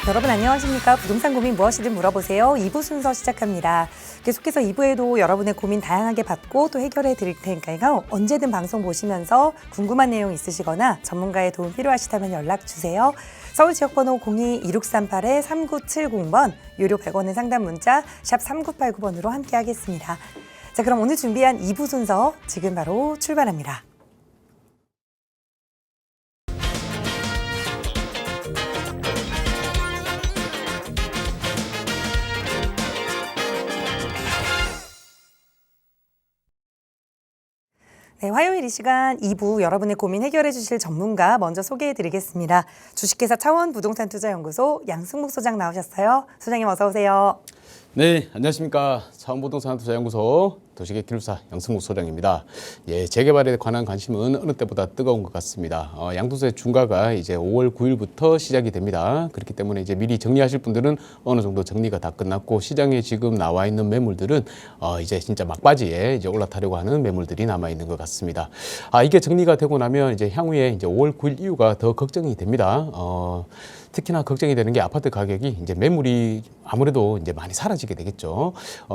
여러분 안녕하십니까? 부동산 고민 무엇이든 물어보세요. 2부 순서 시작합니다. 계속해서 2부에도 여러분의 고민 다양하게 받고 또 해결해 드릴 테니까요. 언제든 방송 보시면서 궁금한 내용 있으시거나 전문가의 도움 필요하시다면 연락 주세요. 서울 지역번호 02-2638-3970번 유료 100원의 상담 문자 샵 3989번으로 함께하겠습니다. 자, 그럼 오늘 준비한 2부 순서 지금 바로 출발합니다. 네, 화요일 이 시간 2부 여러분의 고민 해결해 주실 전문가 먼저 소개해 드리겠습니다. 주식회사 차원부동산투자연구소 양승목 소장 나오셨어요. 소장님 어서 오세요. 네, 안녕하십니까. 차원부동산투자연구소 도시계획기술사 양승목 소장입니다. 예, 재개발에 관한 관심은 어느 때보다 뜨거운 것 같습니다. 양도세 중과가 이제 5월 9일부터 시작이 됩니다. 그렇기 때문에 이제 미리 정리하실 분들은 어느 정도 정리가 다 끝났고 시장에 지금 나와 있는 매물들은 이제 진짜 막바지에 이제 올라타려고 하는 매물들이 남아 있는 것 같습니다. 이게 정리가 되고 나면 이제 향후에 이제 5월 9일 이후가 더 걱정이 됩니다. 특히나 걱정이 되는 게 아파트 가격이 이제 매물이 아무래도 이제 많이 사라지게 되겠죠.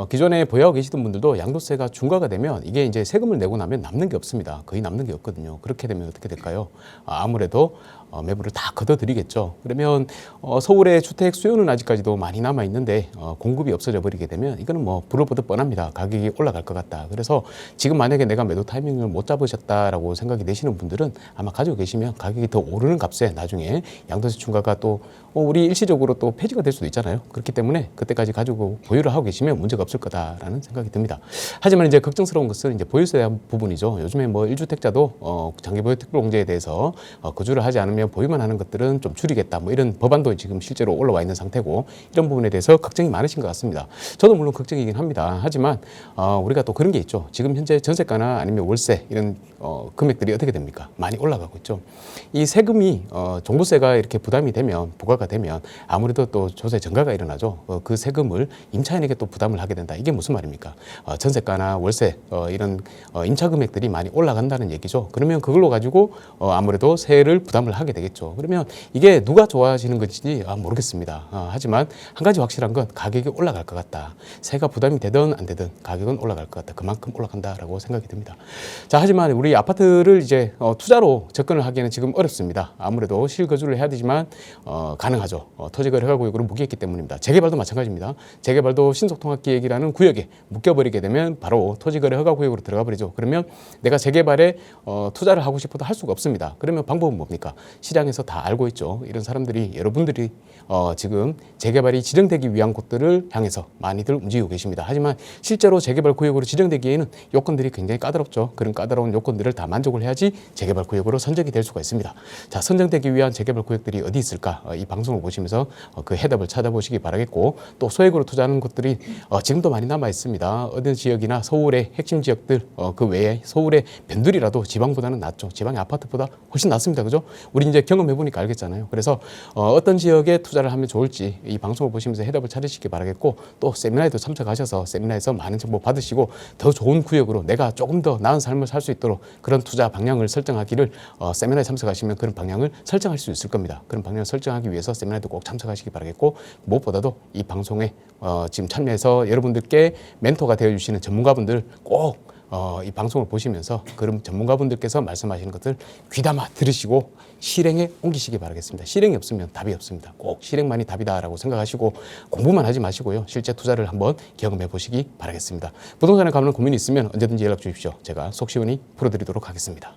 기존에 보유하고 계시던 분들도 양도세가 중과가 되면 이게 이제 세금을 내고 나면 남는 게 없습니다. 거의 남는 게 없거든요. 그렇게 되면 어떻게 될까요? 아무래도 매물을 다 걷어들이겠죠. 그러면 서울의 주택 수요는 아직까지도 많이 남아 있는데 공급이 없어져 버리게 되면 이거는 뭐 불을 보듯 뻔합니다. 가격이 올라갈 것 같다. 그래서 지금 만약에 내가 매도 타이밍을 못 잡으셨다라고 생각이 되시는 분들은 아마 가지고 계시면 가격이 더 오르는 값에 나중에 양도세 중과가 또 우리 일시적으로 또 폐지가 될 수도 있잖아요. 그렇기 때문에 그때까지 가지고 보유를 하고 계시면 문제가 없을 거다라는 생각이 듭니다. 하지만 이제 걱정스러운 것은 이제 보유세에 대한 부분이죠. 요즘에 뭐 1주택자도 장기보유 특별공제에 대해서 거주를 하지 않으면 보유만 하는 것들은 좀 줄이겠다. 뭐 이런 법안도 지금 실제로 올라와 있는 상태고 이런 부분에 대해서 걱정이 많으신 것 같습니다. 저도 물론 걱정이긴 합니다. 하지만 우리가 또 그런 게 있죠. 지금 현재 전세가나 아니면 월세 이런 금액들이 어떻게 됩니까? 많이 올라가고 있죠. 이 세금이 종부세가 이렇게 부담이 되면 부과가 되면 아무래도 또 조세 증가가 일어나죠. 그 세금을 임차인에게 또 부담을 하게 된다. 이게 무슨 말입니까? 전세가나 월세 이런 임차 금액들이 많이 올라간다는 얘기죠. 그러면 그걸로 가지고 아무래도 세를 부담을 하게 되겠죠. 그러면 이게 누가 좋아하시는 것인지 모르겠습니다. 하지만 한 가지 확실한 건 가격이 올라갈 것 같다. 세가 부담이 되든 안 되든 가격은 올라갈 것 같다. 그만큼 올라간다라고 생각이 듭니다. 자, 하지만 우리 아파트를 이제 투자로 접근을 하기에는 지금 어렵습니다. 아무래도 실거주를 해야 되지만 가능하죠. 토지거래허가구역으로 묶여있기 때문입니다. 재개발도 마찬가지입니다. 재개발도 신속통합기획이라는 구역에 묶여버리게 되면 바로 토지거래허가구역으로 들어가 버리죠. 그러면 내가 재개발에 투자를 하고 싶어도 할 수가 없습니다. 그러면 방법은 뭡니까? 시장에서 다 알고 있죠. 이런 사람들이 여러분들이 지금 재개발이 지정되기 위한 곳들을 향해서 많이들 움직이고 계십니다. 하지만 실제로 재개발 구역으로 지정되기에는 요건들이 굉장히 까다롭죠. 그런 까다로운 요건들을 다 만족을 해야지 재개발 구역으로 선정이 될 수가 있습니다. 자, 선정되기 위한 재개발 구역들이 어디 있을까? 이 방송을 보시면서 그 해답을 찾아보시기 바라겠고 또 소액으로 투자하는 곳들이 지금도 많이 남아 있습니다. 어느 지역이나 서울의 핵심 지역들 그 외에 서울의 변두리라도 지방보다는 낫죠. 지방의 아파트보다 훨씬 낫습니다. 그죠? 우리 이제 경험해보니까 알겠잖아요. 그래서 어떤 지역에 투자를 하면 좋을지 이 방송을 보시면서 해답을 찾으시기 바라겠고 또 세미나에도 참석하셔서 세미나에서 많은 정보 받으시고 더 좋은 구역으로 내가 조금 더 나은 삶을 살 수 있도록 그런 투자 방향을 설정하기를 세미나에 참석하시면 그런 방향을 설정할 수 있을 겁니다. 그런 방향을 설정하기 위해서 세미나에도 꼭 참석하시기 바라겠고 무엇보다도 이 방송에 지금 참여해서 여러분들께 멘토가 되어주시는 전문가분들 꼭 이 방송을 보시면서 그런 전문가분들께서 말씀하시는 것들 귀담아 들으시고 실행에 옮기시기 바라겠습니다. 실행이 없으면 답이 없습니다. 꼭 실행만이 답이다라고 생각하시고 공부만 하지 마시고요. 실제 투자를 한번 경험해 보시기 바라겠습니다. 부동산에 관한 고민이 있으면 언제든지 연락 주십시오. 제가 속 시원히 풀어드리도록 하겠습니다.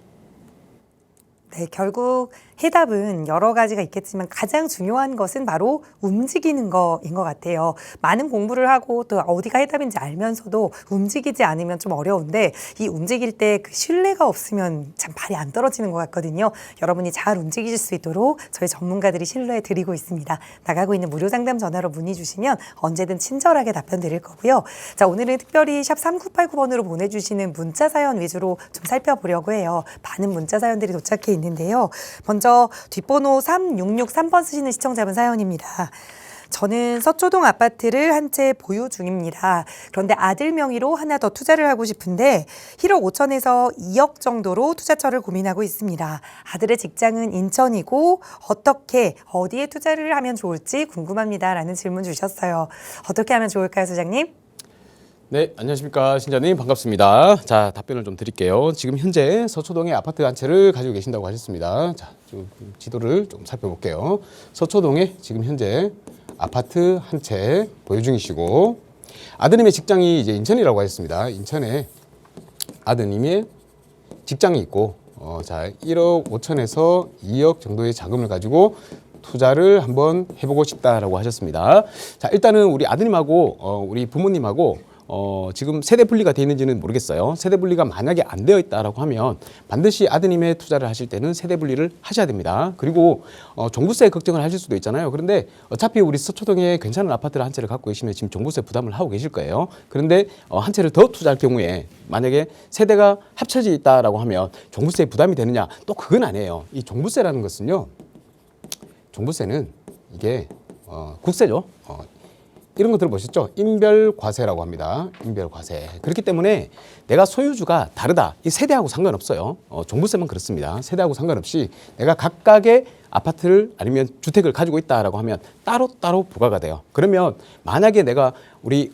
네, 결국 해답은 여러 가지가 있겠지만 가장 중요한 것은 바로 움직이는 거인 것 같아요. 많은 공부를 하고 또 어디가 해답인지 알면서도 움직이지 않으면 좀 어려운데 이 움직일 때 그 신뢰가 없으면 참 발이 안 떨어지는 것 같거든요. 여러분이 잘 움직이실 수 있도록 저희 전문가들이 신뢰해 드리고 있습니다. 나가고 있는 무료 상담 전화로 문의 주시면 언제든 친절하게 답변 드릴 거고요. 자, 오늘은 특별히 샵 3989번으로 보내주시는 문자 사연 위주로 좀 살펴보려고 해요. 많은 문자 사연들이 도착해 있는데요. 먼저 뒷번호 3663번 쓰시는 시청자분 사연입니다. 저는 서초동 아파트를 한 채 보유 중입니다. 그런데 아들 명의로 하나 더 투자를 하고 싶은데 1억 5천에서 2억 정도로 투자처를 고민하고 있습니다. 아들의 직장은 인천이고 어떻게 어디에 투자를 하면 좋을지 궁금합니다. 라는 질문 주셨어요. 어떻게 하면 좋을까요, 소장님? 네, 안녕하십니까. 신자님 반갑습니다. 자, 답변을 좀 드릴게요. 지금 현재 서초동에 아파트 한 채를 가지고 계신다고 하셨습니다. 자, 좀 지도를 좀 살펴볼게요. 서초동에 지금 현재 아파트 한 채 보유 중이시고 아드님의 직장이 이제 인천이라고 하셨습니다. 인천에 아드님의 직장이 있고 자, 1억 5천에서 2억 정도의 자금을 가지고 투자를 한번 해보고 싶다라고 하셨습니다. 자, 일단은 우리 아드님하고 우리 부모님하고 지금 세대 분리가 되어 있는지는 모르겠어요. 세대 분리가 만약에 안 되어 있다라고 하면 반드시 아드님의 투자를 하실 때는 세대 분리를 하셔야 됩니다. 그리고 종부세 걱정을 하실 수도 있잖아요. 그런데 어차피 우리 서초동에 괜찮은 아파트를 한 채를 갖고 계시면 지금 종부세 부담을 하고 계실 거예요. 그런데 한 채를 더 투자할 경우에 만약에 세대가 합쳐져 있다라고 하면 종부세 부담이 되느냐? 또 그건 아니에요. 이 종부세라는 것은요. 종부세는 이게 국세죠. 이런 거 들어보셨죠? 인별과세라고 합니다. 인별과세. 그렇기 때문에 내가 소유주가 다르다. 이 세대하고 상관없어요. 종부세만 그렇습니다. 세대하고 상관없이 내가 각각의 아파트를 아니면 주택을 가지고 있다라고 하면 따로따로 부과가 돼요. 그러면 만약에 내가 우리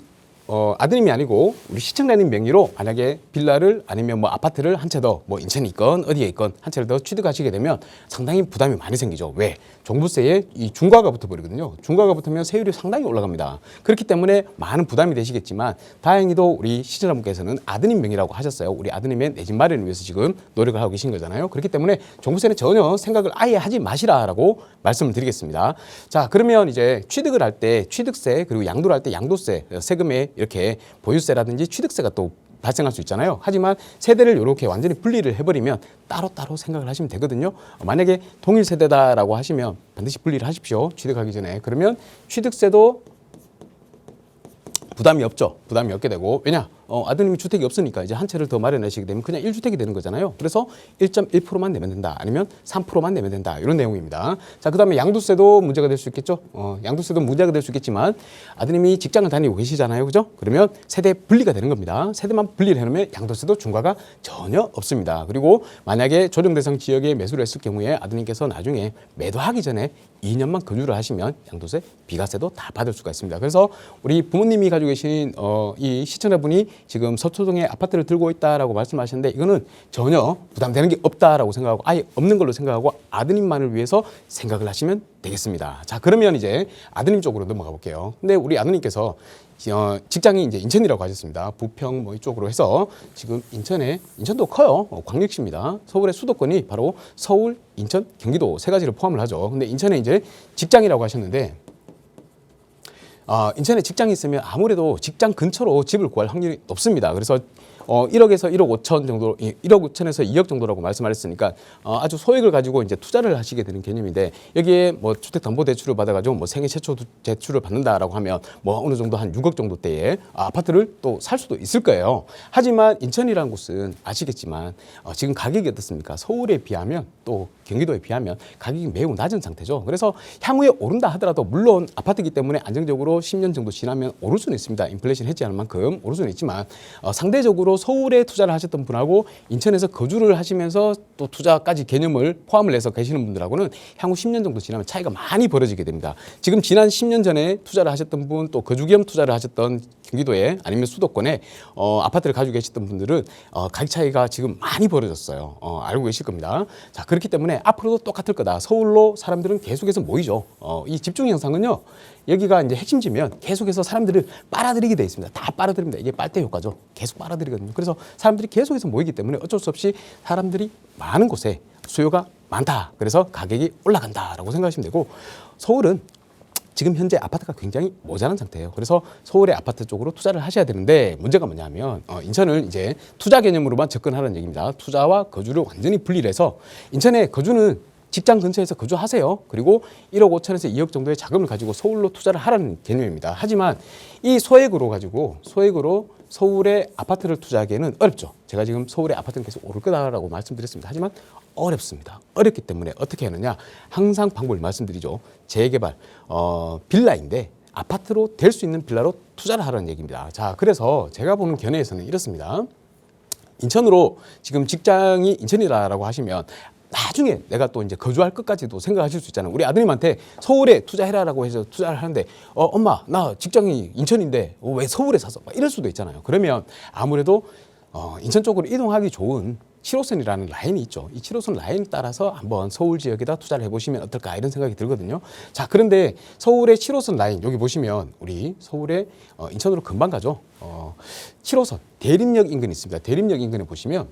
아드님이 아니고 우리 시청자님 명의로 만약에 빌라를 아니면 뭐 아파트를 한 채 더 뭐 인천에 있건 어디에 있건 한 채를 더 취득하시게 되면 상당히 부담이 많이 생기죠. 왜? 종부세에 이 중과가 붙어버리거든요. 중과가 붙으면 세율이 상당히 올라갑니다. 그렇기 때문에 많은 부담이 되시겠지만 다행히도 우리 시청자분께서는 아드님 명의라고 하셨어요. 우리 아드님의 내 집 마련을 위해서 지금 노력을 하고 계신 거잖아요. 그렇기 때문에 종부세는 전혀 생각을 아예 하지 마시라라고 말씀을 드리겠습니다. 자, 그러면 이제 취득을 할 때 취득세 그리고 양도를 할 때 양도세 세금에 이렇게 보유세라든지 취득세가 또 발생할 수 있잖아요. 하지만 세대를 이렇게 완전히 분리를 해버리면 따로따로 생각을 하시면 되거든요. 만약에 동일 세대다라고 하시면 반드시 분리를 하십시오. 취득하기 전에. 그러면 취득세도 부담이 없죠. 부담이 없게 되고. 왜냐? 아드님이 주택이 없으니까 이제 한 채를 더 마련하시게 되면 그냥 1주택이 되는 거잖아요. 그래서 1.1%만 내면 된다. 아니면 3%만 내면 된다. 이런 내용입니다. 자, 그 다음에 양도세도 문제가 될 수 있겠죠. 양도세도 문제가 될 수 있겠지만 아드님이 직장을 다니고 계시잖아요. 그죠? 그러면 세대 분리가 되는 겁니다. 세대만 분리를 해놓으면 양도세도 중과가 전혀 없습니다. 그리고 만약에 조정 대상 지역에 매수를 했을 경우에 아드님께서 나중에 매도하기 전에 2년만 거주를 하시면 양도세, 비과세도 다 받을 수가 있습니다. 그래서 우리 부모님이 가지고 계신 이 시청자분이 지금 서초동에 아파트를 들고 있다라고 말씀하셨는데 이거는 전혀 부담되는 게 없다라고 생각하고 아예 없는 걸로 생각하고 아드님만을 위해서 생각을 하시면 되겠습니다. 자, 그러면 이제 아드님 쪽으로 넘어가 볼게요. 근데 우리 아드님께서 직장이 이제 인천이라고 하셨습니다. 부평 뭐 이쪽으로 해서 지금 인천도 커요. 광역시입니다. 서울의 수도권이 바로 서울, 인천, 경기도 세 가지를 포함을 하죠. 근데 인천에 이제 직장이라고 하셨는데 인천에 직장이 있으면 아무래도 직장 근처로 집을 구할 확률이 높습니다. 그래서 1억에서 1억 5천 정도, 1억 5천에서 2억 정도라고 말씀하셨으니까 아주 소액을 가지고 이제 투자를 하시게 되는 개념인데 여기에 뭐 주택담보대출을 받아가지고 뭐 생애 최초 대출을 받는다라고 하면 뭐 어느 정도 한 6억 정도대에 아파트를 또 살 수도 있을 거예요. 하지만 인천이라는 곳은 아시겠지만 지금 가격이 어떻습니까? 서울에 비하면 또 경기도에 비하면 가격이 매우 낮은 상태죠. 그래서 향후에 오른다 하더라도 물론 아파트이기 때문에 안정적으로 10년 정도 지나면 오를 수는 있습니다. 인플레이션 해지하는 만큼 오를 수는 있지만 상대적으로 서울에 투자를 하셨던 분하고 인천에서 거주를 하시면서 또 투자까지 개념을 포함을 해서 계시는 분들하고는 향후 10년 정도 지나면 차이가 많이 벌어지게 됩니다. 지금 지난 10년 전에 투자를 하셨던 분 또 거주 겸 투자를 하셨던 경기도에 아니면 수도권에 아파트를 가지고 계셨던 분들은 가격 차이가 지금 많이 벌어졌어요. 알고 계실 겁니다. 자, 그렇기 때문에 앞으로도 똑같을 거다. 서울로 사람들은 계속해서 모이죠. 이 집중 현상은요. 여기가 이제 핵심지면 계속해서 사람들을 빨아들이게 돼 있습니다. 다 빨아들입니다. 이게 빨대 효과죠. 계속 빨아들이거든요. 그래서 사람들이 계속해서 모이기 때문에 어쩔 수 없이 사람들이 많은 곳에 수요가 많다. 그래서 가격이 올라간다라고 생각하시면 되고 서울은 지금 현재 아파트가 굉장히 모자란 상태예요. 그래서 서울의 아파트 쪽으로 투자를 하셔야 되는데 문제가 뭐냐면 인천을 이제 투자 개념으로만 접근하라는 얘기입니다. 투자와 거주를 완전히 분리를 해서 인천에 거주는 직장 근처에서 거주하세요. 그리고 1억 5천에서 2억 정도의 자금을 가지고 서울로 투자를 하라는 개념입니다. 하지만 이 소액으로 서울에 아파트를 투자하기에는 어렵죠. 제가 지금 서울의 아파트는 계속 오를 거다라고 말씀드렸습니다. 하지만 어렵습니다. 어렵기 때문에 어떻게 하느냐. 항상 방법을 말씀드리죠. 재개발, 빌라인데 아파트로 될 수 있는 빌라로 투자를 하라는 얘기입니다. 자, 그래서 제가 보는 견해에서는 이렇습니다. 인천으로 지금 직장이 인천이라고 하시면 나중에 내가 또 이제 거주할 것까지도 생각하실 수 있잖아요. 우리 아드님한테 서울에 투자해라라고 해서 투자를 하는데 엄마 나 직장이 인천인데 왜 서울에 사서 막 이럴 수도 있잖아요. 그러면 아무래도 인천 쪽으로 이동하기 좋은 7호선이라는 라인이 있죠. 이 7호선 라인 따라서 한번 서울 지역에다 투자를 해보시면 어떨까 이런 생각이 들거든요. 자, 그런데 서울의 7호선 라인 여기 보시면 우리 서울의 인천으로 금방 가죠. 7호선 대림역 인근이 있습니다. 대림역 인근에 보시면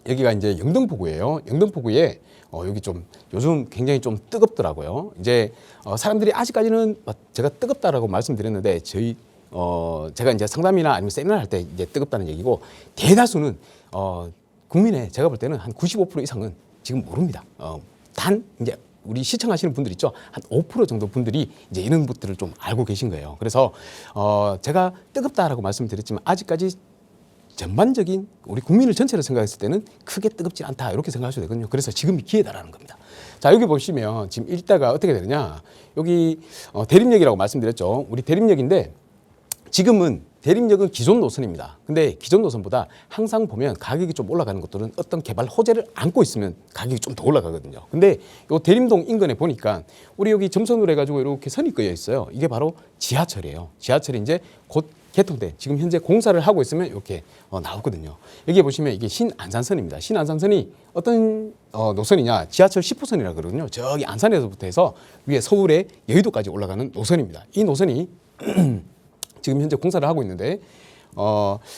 여기가 이제 영등포구예요. 영등포구에 여기 좀 요즘 굉장히 좀 뜨겁더라고요. 이제 사람들이 아직까지는 제가 뜨겁다라고 말씀드렸는데 제가 이제 상담이나 아니면 세미나 할 때 이제 뜨겁다는 얘기고 대다수는 국민의 제가 볼 때는 한 95% 이상은 지금 모릅니다. 단 이제 우리 시청하시는 분들 있죠. 한 5% 정도 분들이 이제 이런 것들을 좀 알고 계신 거예요. 그래서 제가 뜨겁다라고 말씀드렸지만 아직까지 전반적인 우리 국민을 전체를 생각했을 때는 크게 뜨겁지 않다 이렇게 생각하셔도 되거든요. 그래서 지금이 기회다라는 겁니다. 자, 여기 보시면 지금 일대가 어떻게 되느냐. 여기 대림역이라고 말씀드렸죠. 우리 대림역인데 지금은 대림역은 기존 노선입니다. 근데 기존 노선보다 항상 보면 가격이 좀 올라가는 것들은 어떤 개발 호재를 안고 있으면 가격이 좀 더 올라가거든요. 근데 요 대림동 인근에 보니까 우리 여기 점선으로 해가지고 이렇게 선이 그어 있어요. 이게 바로 지하철이에요. 지하철이 이제 곧 개통돼 지금 현재 공사를 하고 있으면 이렇게 나오거든요. 여기 보시면 이게 신안산선입니다. 신안산선이 어떤 노선이냐? 지하철 10호선이라고 그러거든요. 저기 안산에서부터 해서 위에 서울의 여의도까지 올라가는 노선입니다. 이 노선이 지금 현재 공사를 하고 있는데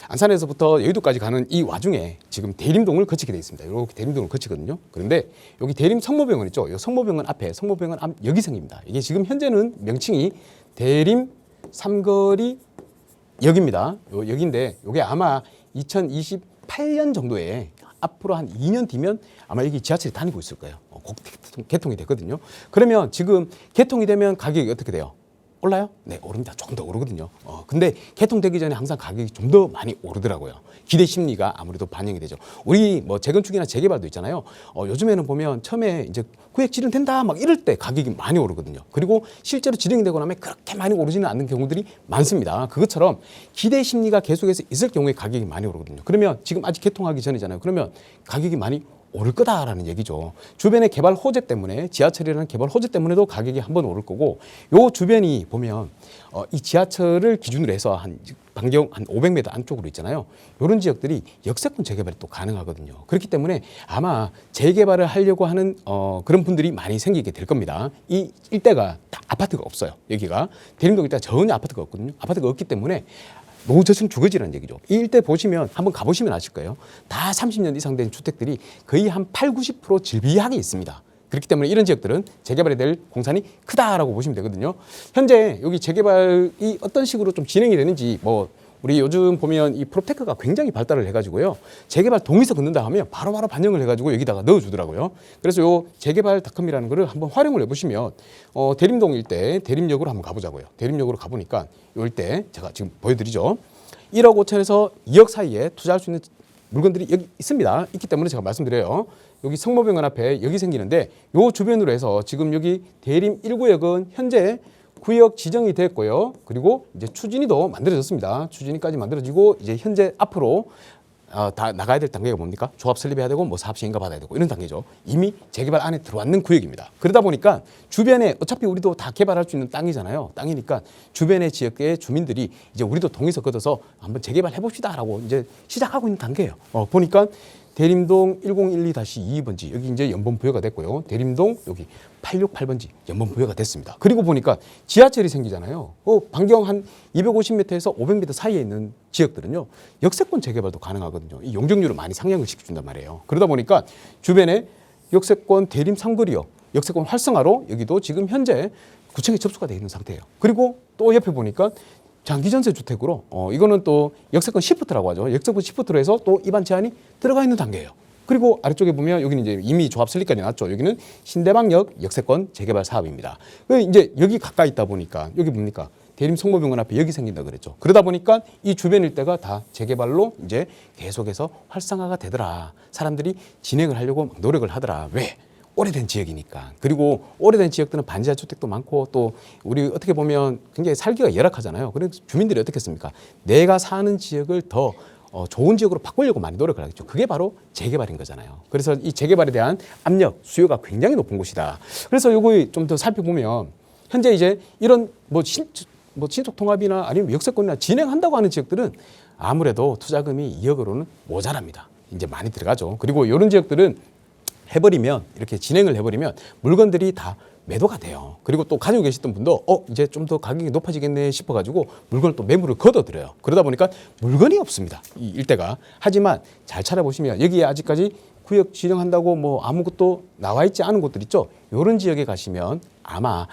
안산에서부터 여의도까지 가는 이 와중에 지금 대림동을 거치게 되어 있습니다. 이렇게 대림동을 거치거든요. 그런데 여기 대림 성모병원 있죠. 이 성모병원 앞에 성모병원 앞 여기생입니다. 이게 지금 현재는 명칭이 대림 삼거리 역입니다. 요 역인데 이게 아마 2028년 정도에 앞으로 한 2년 뒤면 아마 여기 지하철이 다니고 있을 거예요. 곧 개통이 됐거든요. 그러면 지금 개통이 되면 가격이 어떻게 돼요? 올라요? 네, 오릅니다. 조금 더 오르거든요. 근데 개통되기 전에 항상 가격이 좀 더 많이 오르더라고요. 기대 심리가 아무래도 반영이 되죠. 우리 뭐 재건축이나 재개발도 있잖아요. 요즘에는 보면 처음에 이제 구획 진행된다 막 이럴 때 가격이 많이 오르거든요. 그리고 실제로 진행이 되고 나면 그렇게 많이 오르지는 않는 경우들이 많습니다. 그것처럼 기대 심리가 계속해서 있을 경우에 가격이 많이 오르거든요. 그러면 지금 아직 개통하기 전이잖아요. 그러면 가격이 많이 오를 거다라는 얘기죠. 주변의 개발 호재 때문에 지하철이라는 개발 호재 때문에도 가격이 한번 오를 거고 요 주변이 보면 이 지하철을 기준으로 해서 한 반경 한 500m 안쪽으로 있잖아요. 이런 지역들이 역세권 재개발이 또 가능하거든요. 그렇기 때문에 아마 재개발을 하려고 하는 그런 분들이 많이 생기게 될 겁니다. 이 일대가 다 아파트가 없어요. 여기가 대림동 일대가 전혀 아파트가 없거든요. 아파트가 없기 때문에 노저층 주거지라는 얘기죠. 이 일대 보시면 한번 가보시면 아실 거예요. 다 30년 이상 된 주택들이 거의 한 80~90% 질비하게 있습니다. 그렇기 때문에 이런 지역들은 재개발이 될 공산이 크다라고 보시면 되거든요. 현재 여기 재개발이 어떤 식으로 좀 진행이 되는지 우리 요즘 보면 이 프로테크가 굉장히 발달을 해가지고요. 재개발 동의서 걷는다 하면 바로바로 반영을 해가지고 여기다가 넣어주더라고요. 그래서 요 재개발닷컴이라는 거를 한번 활용을 해보시면 대림동 일대 대림역으로 한번 가보자고요. 대림역으로 가보니까 요 일대 제가 지금 보여드리죠. 1억 5천에서 2억 사이에 투자할 수 있는 물건들이 여기 있습니다. 있기 때문에 제가 말씀드려요. 여기 성모병원 앞에 여기 생기는데 요 주변으로 해서 지금 여기 대림 1구역은 현재 구역 지정이 됐고요. 그리고 이제 추진위도 만들어졌습니다. 추진위까지 만들어지고 이제 현재 앞으로 다 나가야 될 단계가 뭡니까? 조합 설립해야 되고 뭐 사업 시행가 받아야 되고 이런 단계죠. 이미 재개발 안에 들어왔는 구역입니다. 그러다 보니까 주변에 어차피 우리도 다 개발할 수 있는 땅이잖아요. 땅이니까 주변의 지역의 주민들이 이제 우리도 동의서 걷어서 한번 재개발 해봅시다라고 이제 시작하고 있는 단계예요. 보니까 대림동 1012-2번지 여기 이제 연번 부여가 됐고요. 대림동 여기 868번지 연번 부여가 됐습니다. 그리고 보니까 지하철이 생기잖아요. 반경 한 250m에서 500m 사이에 있는 지역들은요. 역세권 재개발도 가능하거든요. 이 용적률을 많이 상향을 시켜준단 말이에요. 그러다 보니까 주변에 역세권 대림 삼거리역 역세권 활성화로 여기도 지금 현재 구청에 접수가 되어 있는 상태예요. 그리고 또 옆에 보니까 장기전세 주택으로 이거는 또 역세권 시프트라고 하죠. 역세권 시프트로 해서 또 입안 제한이 들어가 있는 단계예요. 그리고 아래쪽에 보면 여기는 이제 이미 조합 설립까지 나왔죠. 여기는 신대방역 역세권 재개발 사업입니다. 이제 여기 가까이 있다 보니까 여기 뭡니까? 대림성모병원 앞에 여기 생긴다 그랬죠. 그러다 보니까 이 주변 일대가 다 재개발로 이제 계속해서 활성화가 되더라. 사람들이 진행을 하려고 막 노력을 하더라. 왜? 오래된 지역이니까. 그리고 오래된 지역들은 반지하 주택도 많고 또 우리 어떻게 보면 굉장히 살기가 열악하잖아요. 그래서 주민들이 어떻게 했습니까? 내가 사는 지역을 더 좋은 지역으로 바꾸려고 많이 노력을 하겠죠. 그게 바로 재개발인 거잖아요. 그래서 이 재개발에 대한 압력, 수요가 굉장히 높은 곳이다. 그래서 요거 좀 더 살펴보면 현재 이제 이런 친족 통합이나 아니면 역세권이나 진행한다고 하는 지역들은 아무래도 투자금이 2억으로는 모자랍니다. 이제 많이 들어가죠. 그리고 이런 지역들은 해버리면 이렇게 진행을 해버리면 물건들이 다 매도가 돼요. 그리고 또 가지고 계시던 분도 이제 좀 더 가격이 높아지겠네 싶어가지고 물건을 또 매물을 걷어들여요. 그러다 보니까 물건이 없습니다. 이 일대가. 하지만 잘 찾아보시면 여기에 아직까지 구역 지정한다고 뭐 아무것도 나와 있지 않은 곳들 있죠. 이런 지역에 가시면 아마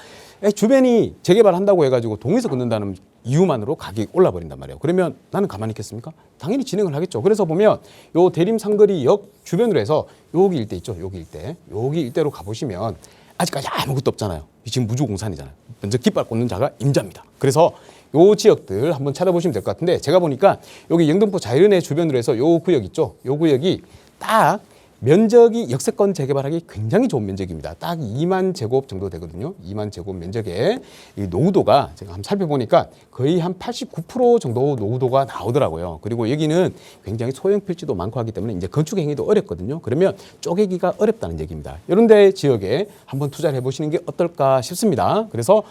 주변이 재개발한다고 해가지고 동에서 걷는다는 이유만으로 가격이 올라버린단 말이에요. 그러면 나는 가만히 있겠습니까? 당연히 진행을 하겠죠. 그래서 보면 요 대림상거리역 주변으로 해서 여기 일대 있죠. 여기 일대로 가보시면 아직까지 아무것도 없잖아요. 지금 무주공산이잖아요. 먼저 깃발 꽂는 자가 임자입니다. 그래서 요 지역들 한번 찾아보시면 될 것 같은데 제가 보니까 여기 영등포 자연의 주변으로 해서 요 구역 있죠. 요 구역이 딱 면적이 역세권 재개발하기 굉장히 좋은 면적입니다. 딱 2만 제곱 정도 되거든요. 2만 제곱 면적에 이 노후도가 제가 한번 살펴보니까 거의 한 89% 정도 노후도가 나오더라고요. 그리고 여기는 굉장히 소형 필지도 많고 하기 때문에 이제 건축 행위도 어렵거든요. 그러면 쪼개기가 어렵다는 얘기입니다. 이런 데 지역에 한번 투자를 해보시는 게 어떨까 싶습니다. 그래서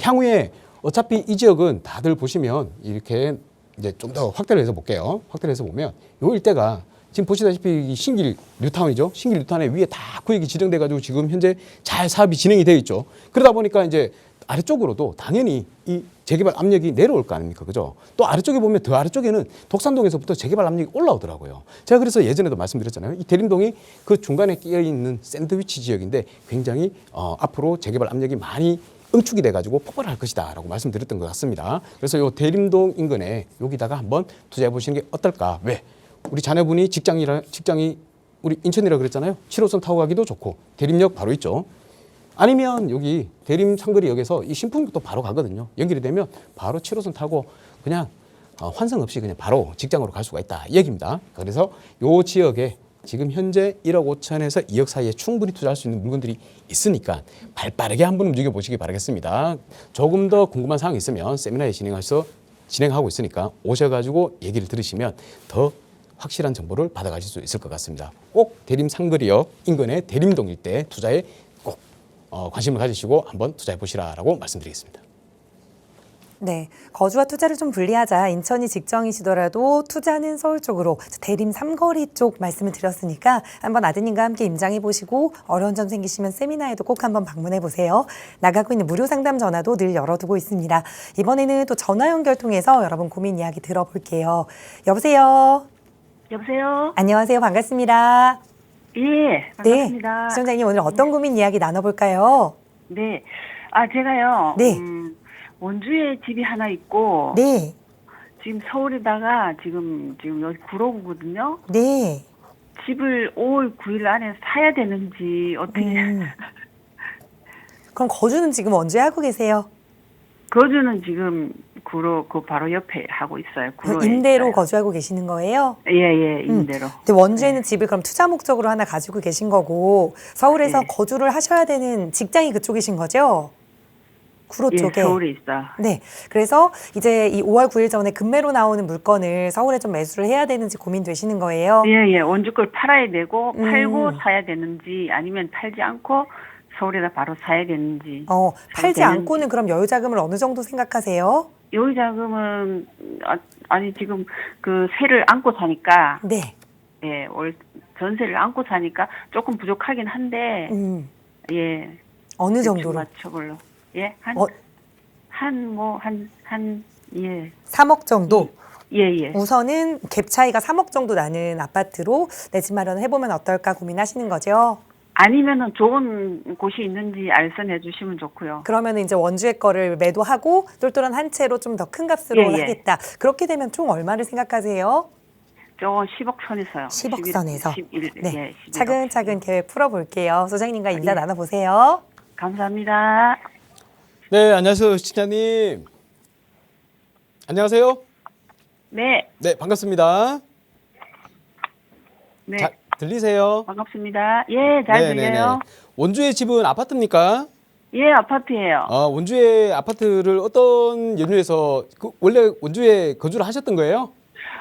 향후에 어차피 이 지역은 다들 보시면 이렇게 이제 좀 더 확대를 해서 볼게요. 확대를 해서 보면 요 일대가 지금 보시다시피 신길 뉴타운이죠. 신길 뉴타운에 위에 다 구역이 지정돼가지고 지금 현재 잘 사업이 진행이 되어 있죠. 그러다 보니까 이제 아래쪽으로도 당연히 이 재개발 압력이 내려올 거 아닙니까? 그죠? 또 아래쪽에 보면 더 아래쪽에는 독산동에서부터 재개발 압력이 올라오더라고요. 제가 그래서 예전에도 말씀드렸잖아요. 이 대림동이 그 중간에 끼어 있는 샌드위치 지역인데 굉장히 앞으로 재개발 압력이 많이 응축이 돼가지고 폭발할 것이다라고 말씀드렸던 것 같습니다. 그래서 요 대림동 인근에 여기다가 한번 투자해 보시는 게 어떨까? 왜? 우리 자녀분이 직장이 우리 인천이라 그랬잖아요. 7호선 타고 가기도 좋고 대림역 바로 있죠. 아니면 여기 대림 상거리역에서 이 신풍역도 바로 가거든요. 연결이 되면 바로 7호선 타고 그냥 환승 없이 그냥 바로 직장으로 갈 수가 있다 이 얘기입니다. 그래서 요 지역에 지금 현재 1억 5천에서 2억 사이에 충분히 투자할 수 있는 물건들이 있으니까 발 빠르게 한번 움직여 보시기 바라겠습니다. 조금 더 궁금한 사항이 있으면 세미나에 진행하고 있으니까 오셔가지고 얘기를 들으시면 더 확실한 정보를 받아가실 수 있을 것 같습니다. 꼭 대림 상거리역 인근의 대림동 일대 투자에 꼭 관심을 가지시고 한번 투자해 보시라라고 말씀드리겠습니다. 네, 거주와 투자를 좀 분리하자. 인천이 직정이시더라도 투자는 서울 쪽으로 대림 삼거리 쪽 말씀을 드렸으니까 한번 아드님과 함께 임장해 보시고 어려운 점 생기시면 세미나에도 꼭 한번 방문해 보세요. 나가고 있는 무료 상담 전화도 늘 열어두고 있습니다. 이번에는 또 전화 연결 통해서 여러분 고민 이야기 들어볼게요. 여보세요. 여보세요? 안녕하세요. 반갑습니다. 예, 반갑습니다. 네, 시청자님 오늘 어떤 고민 이야기 나눠볼까요? 네. 제가요. 네. 원주에 집이 하나 있고 네, 지금 서울에다가 지금 여기 구로구거든요. 네. 집을 5월 9일 안에 사야 되는지 어떻게 그럼 거주는 지금 원주에 하고 계세요? 거주는 지금 그 바로 옆에 하고 있어요. 구로에 임대로 있어요. 거주하고 계시는 거예요? 예, 임대로. 근데 원주에는 집을 그럼 투자 목적으로 하나 가지고 계신 거고 서울에서 네. 거주를 하셔야 되는 직장이 그쪽이신 거죠? 구로 예, 쪽에. 서울에 있어. 네. 그래서 이제 이 5월 9일 전에 금매로 나오는 물건을 서울에 좀 매수를 해야 되는지 고민되시는 거예요? 예, 원주 걸 팔아야 되고 음. 팔고 사야 되는지 아니면 팔지 않고 서울에다 바로 사야 되는지. 팔지 되는지. 않고는 그럼 여유 자금을 어느 정도 생각하세요? 여유 자금은 아니 지금 그 세를 안고 사니까 네. 예, 전세를 안고 사니까 조금 부족하긴 한데 예. 어느 대충 정도로? 맞춰볼로. 예, 예. 3억 정도? 예. 우선은 갭 차이가 3억 정도 나는 아파트로 내 집 마련을 해보면 어떨까 고민하시는 거죠? 아니면은 좋은 곳이 있는지 알선해 주시면 좋고요. 그러면 이제 원주의 거를 매도하고 똘똘한 한 채로 좀 더 큰 값으로 예. 하겠다. 그렇게 되면 총 얼마를 생각하세요? 저 10억 선에서요. 10억 선에서. 11, 네. 예, 11억. 차근차근 계획 풀어볼게요. 소장님과 인사 예. 나눠보세요. 감사합니다. 네, 안녕하세요, 시청자님. 안녕하세요. 네, 네, 반갑습니다. 네, 자, 들리세요? 반갑습니다. 예, 잘 들려요. 원주의 집은 아파트입니까? 예, 아파트예요. 원주의 아파트를 어떤 연유에서 원래 원주에 거주를 하셨던 거예요?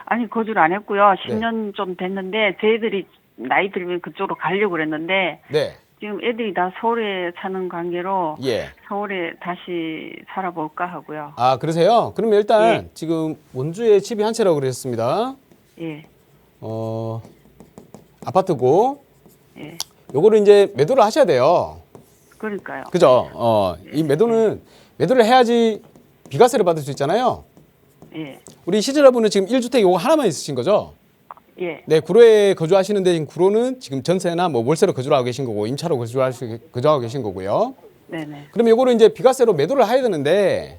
아니, 거주를 안 했고요. 네. 10년 좀 됐는데 저희들이 나이 들면 그쪽으로 가려고 그랬는데 네. 지금 애들이 다 서울에 사는 관계로 예. 서울에 다시 살아볼까 하고요. 아, 그러세요? 그러면 일단 예. 지금 원주에 집이 한 채라고 그러셨습니다. 예, 아파트고 예, 요거를 이제 매도를 하셔야 돼요. 그러니까요. 그죠? 이 매도를 해야지 비과세를 받을 수 있잖아요. 예, 우리 시청자분은 지금 1주택 요거 하나만 있으신 거죠? 예, 네, 구로에 거주하시는데 지금 구로는 지금 전세나 뭐 월세로 거주하고 계신 거고 임차로 거주하고 계신 거고요. 네네, 그러면 요거를 이제 비과세로 매도를 해야 되는데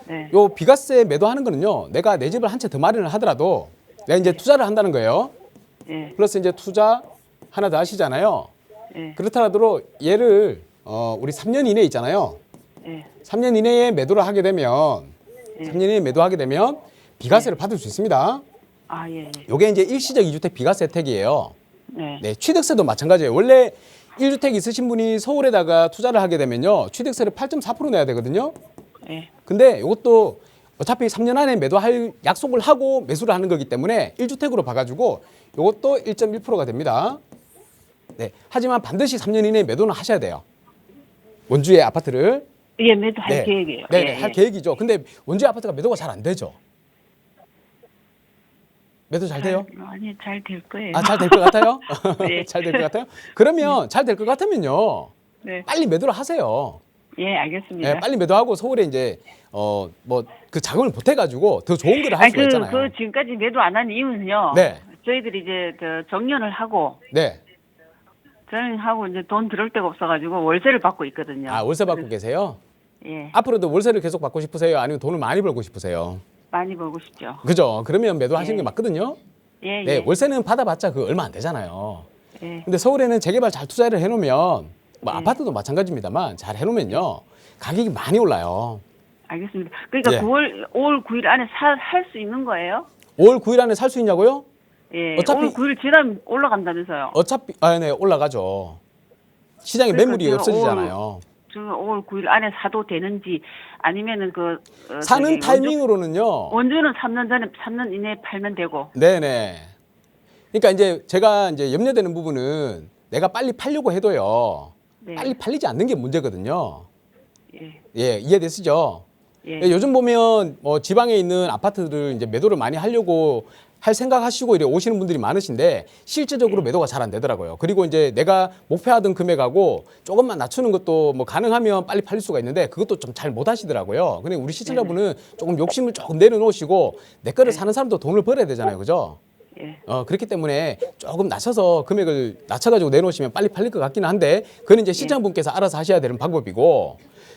네, 요 비과세 매도하는 거는요. 내가 내 집을 한 채 더 마련을 하더라도 내가 이제 투자를 한다는 거예요. 예, 플러스 이제 투자 하나 더 하시잖아요. 예, 그렇더라도 얘를 우리 3년 이내에 있잖아요. 예, 3년 이내에 매도를 하게 되면 예. 3년 이내에 매도하게 되면 비과세를 받을 수 있습니다. 아, 예, 예, 요게 이제 일시적 2주택 비과세 혜택이에요. 네, 네, 취득세도 마찬가지예요. 원래 1주택 있으신 분이 서울에다가 투자를 하게 되면요. 취득세를 8.4% 내야 되거든요. 예, 근데 이것도 어차피 3년 안에 매도할 약속을 하고 매수를 하는 거기 때문에 1주택으로 봐가지고 이것도 1.1%가 됩니다. 네, 하지만 반드시 3년 이내에 매도는 하셔야 돼요. 원주의 아파트를. 예, 매도할 네. 계획이에요. 네, 예, 네, 할 예. 계획이죠. 근데 원주의 아파트가 매도가 잘 안 되죠. 매도 잘 돼요? 아니, 잘 될 거예요. 아, 잘 될 것 같아요? 네. 잘 될 것 같아요? 그러면 잘 될 것 같으면요. 네, 빨리 매도를 하세요. 예, 알겠습니다. 네, 빨리 매도하고 서울에 이제 뭐 그 자금을 보태가지고 더 좋은 거를 할 아니, 수가 있잖아요. 그 지금까지 매도 안 한 이유는요. 네. 저희들이 이제 저 정년을 하고 네. 정년하고 이제 돈 들을 데가 없어가지고 월세를 받고 있거든요. 아, 월세 받고 계세요? 예, 앞으로도 월세를 계속 받고 싶으세요? 아니면 돈을 많이 벌고 싶으세요? 많이 벌고 싶죠. 그죠? 그러면 매도하시는 예. 게 맞거든요. 예, 네, 예, 월세는 받아봤자 그 얼마 안 되잖아요. 예, 근데 서울에는 재개발 잘 투자를 해놓으면 뭐 네. 아파트도 마찬가지입니다만 잘 해놓으면요 가격이 많이 올라요. 알겠습니다. 그러니까 예. 5월 9일 안에 살 수 있는 거예요? 5월 9일 안에 살 수 있냐고요? 예, 어차피- 5월 9일 지나면 올라간다면서요. 네, 올라가죠. 시장에 그러니까 매물이 제가 없어지잖아요. 지금 5월 9일 안에 사도 되는지 아니면은 사는 저기 타이밍으로는요. 원주는 3년 전에 3년 이내에 팔면 되고. 네네. 그러니까 이제 제가 이제 염려되는 부분은 내가 빨리 팔려고 해도요. 네. 빨리 팔리지 않는 게 문제거든요. 예, 예, 이해되시죠? 예, 요즘 보면 지방에 있는 아파트들 이제 매도를 많이 하려고 할 생각하시고 이래 오시는 분들이 많으신데 실제적으로 매도가 잘 안 되더라고요. 그리고 이제 내가 목표하던 금액하고 조금만 낮추는 것도 뭐 가능하면 빨리 팔릴 수가 있는데 그것도 좀 잘 못 하시더라고요. 근데 우리 시청자분은 조금 욕심을 조금 내려놓으시고 내 거를 사는 사람도 돈을 벌어야 되잖아요. 그죠? 예. 그렇기 때문에 조금 낮춰서 금액을 낮춰가지고 내놓으시면 빨리 팔릴 것 같기는 한데 그건 이제 시장분께서 알아서 하셔야 되는 방법이고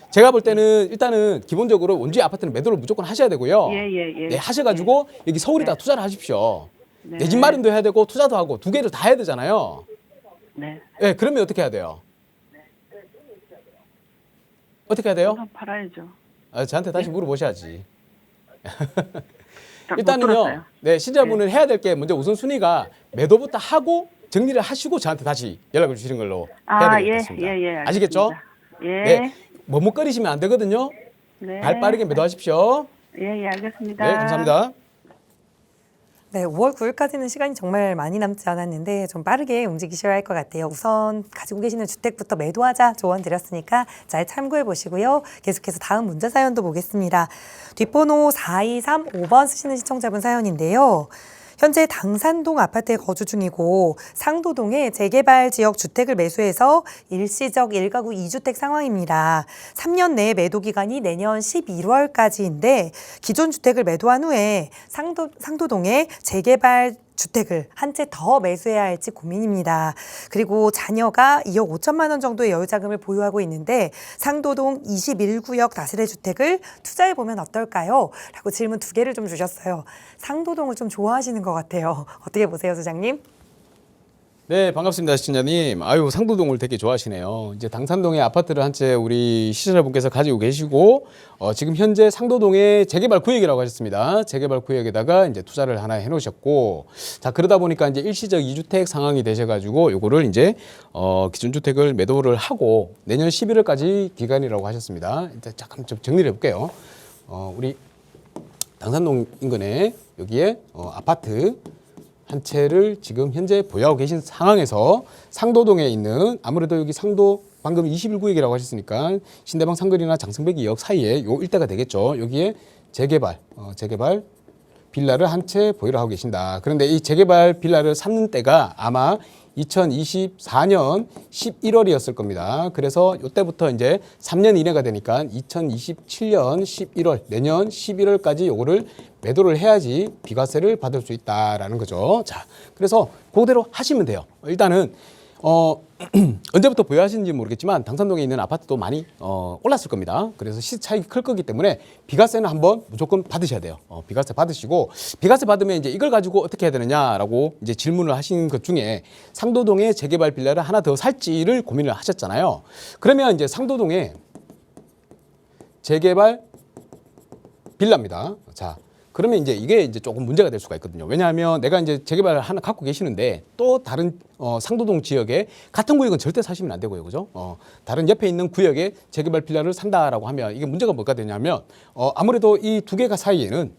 제가 볼 때는 일단은 기본적으로 원주의 아파트는 매도를 무조건 하셔야 되고요. 예, 예, 예. 네, 하셔가지고 여기 서울에다 투자를 하십시오. 네. 내 집 마련도 해야 되고 투자도 하고 두 개를 다 해야 되잖아요. 네. 네, 그러면 어떻게 해야 돼요? 어떻게 해야 돼요? 한번 팔아야죠. 저한테 다시 물어보셔야지. 못 일단은요. 들었어요. 네, 신자분은 해야 될 게 먼저 우선순위가 매도부터 하고 정리를 하시고 저한테 다시 연락을 주시는 걸로 해야 아, 되겠습니다. 예, 예, 예. 아시겠죠? 알겠습니다. 예. 네. 머뭇거리시면 안 되거든요. 네. 발 빠르게 매도하십시오. 예, 예, 알겠습니다. 네, 감사합니다. 네, 5월 9일까지는 시간이 정말 많이 남지 않았는데 좀 빠르게 움직이셔야 할 것 같아요. 우선 가지고 계시는 주택부터 매도하자 조언 드렸으니까 잘 참고해 보시고요. 계속해서 다음 문자 사연도 보겠습니다. 뒷번호 4235번 쓰시는 시청자분 사연인데요. 현재 당산동 아파트에 거주 중이고 상도동에 재개발 지역 주택을 매수해서 일시적 1가구 2주택 상황입니다. 3년 내 매도 기간이 내년 11월까지인데 기존 주택을 매도한 후에 상도동에 재개발 주택을 한 채 더 매수해야 할지 고민입니다. 그리고 자녀가 2억 5천만 원 정도의 여유자금을 보유하고 있는데 상도동 21구역 다세대 주택을 투자해보면 어떨까요? 라고 질문 2개를 좀 주셨어요. 상도동을 좀 좋아하시는 것 같아요. 어떻게 보세요, 소장님? 네, 반갑습니다, 시청자님. 아유, 상도동을 되게 좋아하시네요. 이제 당산동에 아파트를 한 채 우리 시청자분께서 가지고 계시고, 지금 현재 상도동의 재개발 구역이라고 하셨습니다. 재개발 구역에다가 이제 투자를 하나 해놓으셨고, 자, 그러다 보니까 이제 일시적 2주택 상황이 되셔가지고, 요거를 이제, 기존 주택을 매도를 하고, 내년 11월까지 기간이라고 하셨습니다. 일단 잠깐 좀 정리를 해볼게요. 우리 당산동 인근에 여기에 아파트, 한 채를 지금 현재 보유하고 계신 상황에서 상도동에 있는 아무래도 여기 상도 방금 21구역이라고 하셨으니까 신대방 상거리나 장승백 2역 사이에 요 일대가 되겠죠. 여기에 재개발 빌라를 한 채 보유를 하고 계신다. 그런데 이 재개발 빌라를 샀는 때가 아마 2024년 11월이었을 겁니다. 그래서 이때부터 이제 3년 이내가 되니까 2027년 11월, 내년 11월까지 요거를 매도를 해야지 비과세를 받을 수 있다라는 거죠. 자, 그래서 그대로 하시면 돼요. 일단은 언제부터 보유하시는지 모르겠지만 당산동에 있는 아파트도 많이 올랐을 겁니다. 그래서 시세 차익이 클 거기 때문에 비과세는 한번 무조건 받으셔야 돼요. 비과세 받으시고 비과세 받으면 이제 이걸 가지고 어떻게 해야 되느냐라고 이제 질문을 하신 것 중에 상도동에 재개발 빌라를 하나 더 살지를 고민을 하셨잖아요. 그러면 이제 상도동에 재개발 빌라입니다. 자. 그러면 이제 이게 이제 조금 문제가 될 수가 있거든요. 왜냐하면 내가 이제 재개발을 하나 갖고 계시는데 또 다른 상도동 지역에 같은 구역은 절대 사시면 안 되고요. 그죠? 다른 옆에 있는 구역에 재개발 빌라를 산다라고 하면 이게 문제가 뭐가 되냐면 아무래도 이 두 개가 사이에는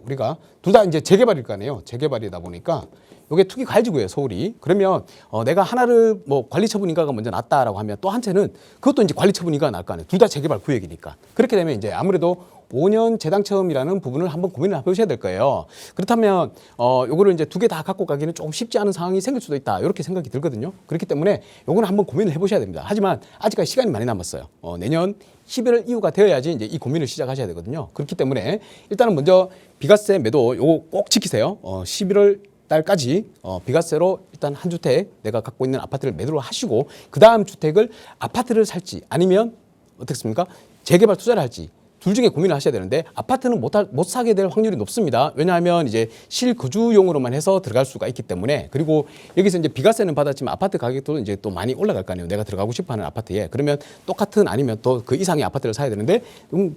우리가 둘 다 이제 재개발일 거 아니에요. 재개발이다 보니까 이게 투기 과열지구예요, 서울이. 그러면 내가 하나를 뭐 관리처분인가가 먼저 났다라고 하면 또 한 채는 그것도 이제 관리처분인가가 날 거 아니에요. 둘 다 재개발 구역이니까. 그렇게 되면 이제 아무래도 5년 재당첨이라는 부분을 한번 고민을 해보셔야 될 거예요. 그렇다면 요거를 이제 두 개 다 갖고 가기는 조금 쉽지 않은 상황이 생길 수도 있다. 이렇게 생각이 들거든요. 그렇기 때문에 요거는 한번 고민을 해보셔야 됩니다. 하지만 아직까지 시간이 많이 남았어요. 내년 11월 이후가 되어야지 이제 이 고민을 시작하셔야 되거든요. 그렇기 때문에 일단은 먼저 비과세 매도 요거 꼭 지키세요. 11월 달까지 비과세로 일단 한 주택 내가 갖고 있는 아파트를 매도를 하시고 그 다음 주택을 아파트를 살지 아니면 어떻습니까? 재개발 투자를 할지 둘 중에 고민을 하셔야 되는데 아파트는 못 사게 될 확률이 높습니다. 왜냐하면 이제 실거주용으로만 해서 들어갈 수가 있기 때문에 그리고 여기서 이제 비과세는 받았지만 아파트 가격도 이제 또 많이 올라갈 거 아니에요. 내가 들어가고 싶어하는 아파트에 그러면 똑같은 아니면 또 그 이상의 아파트를 사야 되는데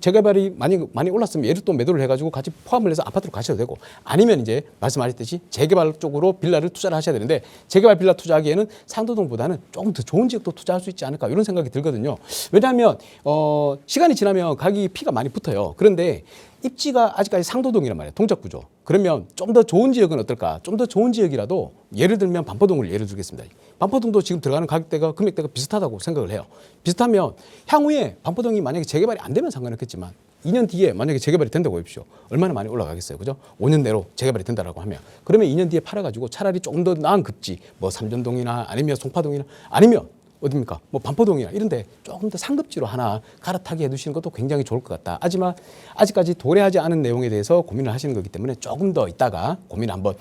재개발이 많이 올랐으면 얘를 또 매도를 해가지고 같이 포함을 해서 아파트로 가셔도 되고 아니면 이제 말씀하셨듯이 재개발 쪽으로 빌라를 투자를 하셔야 되는데 재개발 빌라 투자하기에는 상도동보다는 조금 더 좋은 지역도 투자할 수 있지 않을까 이런 생각이 들거든요. 왜냐하면 시간이 지나면 가격이 피가 많이 붙어요. 그런데 입지가 아직까지 상도동이란 말이에요. 동작 구조. 그러면 좀 더 좋은 지역은 어떨까? 좀 더 좋은 지역이라도 예를 들면 반포동을 예를 들겠습니다. 반포동도 지금 들어가는 가격대가 금액대가 비슷하다고 생각을 해요. 비슷하면 향후에 반포동이 만약에 재개발이 안 되면 상관없겠지만 2년 뒤에 만약에 재개발이 된다고 해보십시오. 얼마나 많이 올라가겠어요. 그죠? 5년 내로 재개발이 된다라고 하면 그러면 2년 뒤에 팔아가지고 차라리 조금 더 나은 급지 뭐 삼전동이나 아니면 송파동이나 아니면 어딥니까? 뭐 반포동이나 이런데 조금 더 상급지로 하나 갈아타게 해두시는 것도 굉장히 좋을 것 같다. 하지만 아직까지 도래하지 않은 내용에 대해서 고민을 하시는 거기 때문에 조금 더 있다가 고민을 한번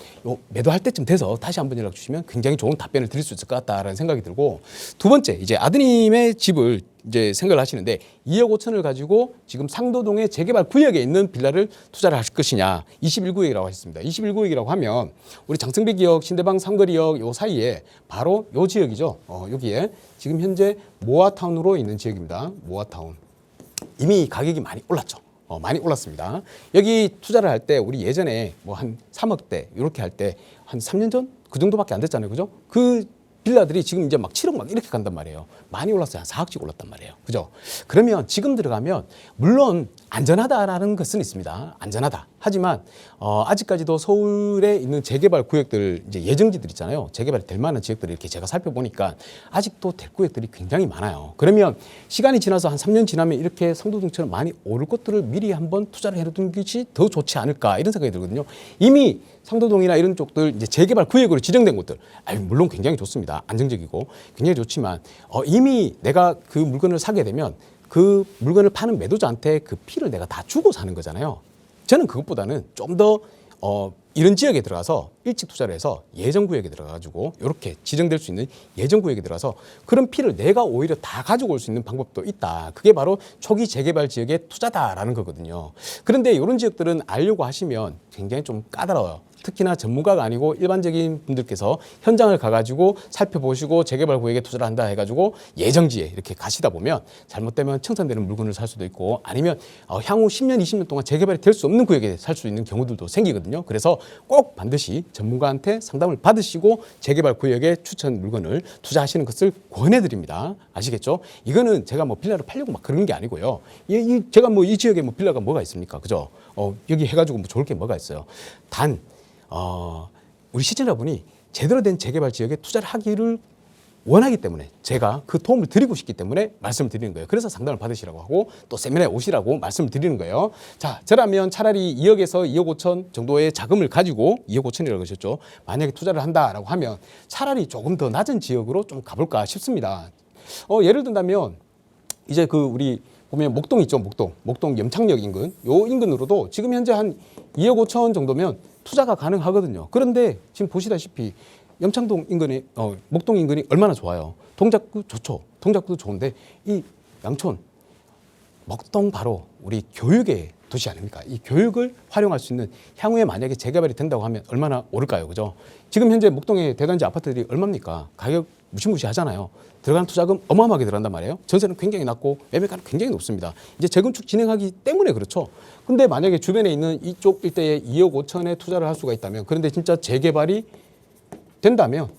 매도할 때쯤 돼서 다시 한번 연락 주시면 굉장히 좋은 답변을 드릴 수 있을 것 같다라는 생각이 들고 두 번째 이제 아드님의 집을 이제 생각을 하시는데 2억 5천을 가지고 지금 상도동의 재개발 구역에 있는 빌라를 투자를 하실 것이냐 21구역이라고 하셨습니다. 21구역이라고 하면 우리 장승백 2역, 신대방 상거리역 요 사이에 바로 요 지역이죠. 여기에 지금 현재 모아타운으로 있는 지역입니다. 모아타운. 이미 가격이 많이 올랐죠. 많이 올랐습니다. 여기 투자를 할 때 우리 예전에 뭐 한 3억대 이렇게 할 때 한 3년 전 그 정도밖에 안 됐잖아요. 그죠? 그 빌라들이 지금 이제 막 7억 막 이렇게 간단 말이에요. 많이 올랐어요. 한 4억씩 올랐단 말이에요. 그죠? 그러면 지금 들어가면 물론 안전하다라는 것은 있습니다. 안전하다. 하지만 아직까지도 서울에 있는 재개발 구역들 이제 예정지들 있잖아요. 재개발이 될 만한 지역들을 이렇게 제가 살펴보니까 아직도 될 구역들이 굉장히 많아요. 그러면 시간이 지나서 한 3년 지나면 이렇게 상도동처럼 많이 오를 것들을 미리 한번 투자를 해두는 것이 더 좋지 않을까 이런 생각이 들거든요. 이미 상도동이나 이런 쪽들 이제 재개발 구역으로 지정된 곳들 물론 굉장히 좋습니다. 안정적이고 굉장히 좋지만 이미 내가 그 물건을 사게 되면 그 물건을 파는 매도자한테 그 피를 내가 다 주고 사는 거잖아요. 저는 그것보다는 좀 더 이런 지역에 들어가서 일찍 투자를 해서 예정구역에 들어가가지고 이렇게 지정될 수 있는 예정구역에 들어가서 그런 피를 내가 오히려 다 가지고 올 수 있는 방법도 있다. 그게 바로 초기 재개발 지역의 투자다라는 거거든요. 그런데 이런 지역들은 알려고 하시면 굉장히 좀 까다로워요. 특히나 전문가가 아니고 일반적인 분들께서 현장을 가가지고 살펴보시고 재개발 구역에 투자를 한다 해가지고 예정지에 이렇게 가시다 보면 잘못되면 청산되는 물건을 살 수도 있고 아니면 향후 10년, 20년 동안 재개발이 될 수 없는 구역에 살 수 있는 경우들도 생기거든요. 그래서 꼭 반드시 전문가한테 상담을 받으시고 재개발 구역에 추천 물건을 투자하시는 것을 권해드립니다. 아시겠죠? 이거는 제가 뭐 빌라를 팔려고 막 그런 게 아니고요. 제가 뭐 이 지역에 뭐 빌라가 뭐가 있습니까? 그죠? 여기 해가지고 뭐 좋을 게 뭐가 있어요. 단 우리 시청자분이 제대로 된 재개발 지역에 투자를 하기를 원하기 때문에 제가 그 도움을 드리고 싶기 때문에 말씀을 드리는 거예요. 그래서 상담을 받으시라고 하고 또 세미나에 오시라고 말씀을 드리는 거예요. 자, 저라면 차라리 2억에서 2억 5천 정도의 자금을 가지고 2억 5천이라고 하셨죠. 만약에 투자를 한다라고 하면 차라리 조금 더 낮은 지역으로 좀 가볼까 싶습니다. 예를 든다면 이제 우리 보면 목동 있죠, 목동 염창역 인근, 요 인근으로도 지금 현재 한 2억 5천 정도면 투자가 가능하거든요. 그런데 지금 보시다시피 염창동 인근이, 목동 인근이 얼마나 좋아요. 동작구 좋죠. 동작구도 좋은데 이 양촌, 목동 바로 우리 교육의 도시 아닙니까? 이 교육을 활용할 수 있는 향후에 만약에 재개발이 된다고 하면 얼마나 오를까요? 그죠? 지금 현재 목동의 대단지 아파트들이 얼마입니까? 가격 무시무시하잖아요. 들어가는 투자금 어마어마하게 들어간단 말이에요. 전세는 굉장히 낮고 매매가는 굉장히 높습니다. 이제 재건축 진행하기 때문에 그렇죠. 근데 만약에 주변에 있는 이쪽 일대에 2억 5천에 투자를 할 수가 있다면 그런데 진짜 재개발이 된다면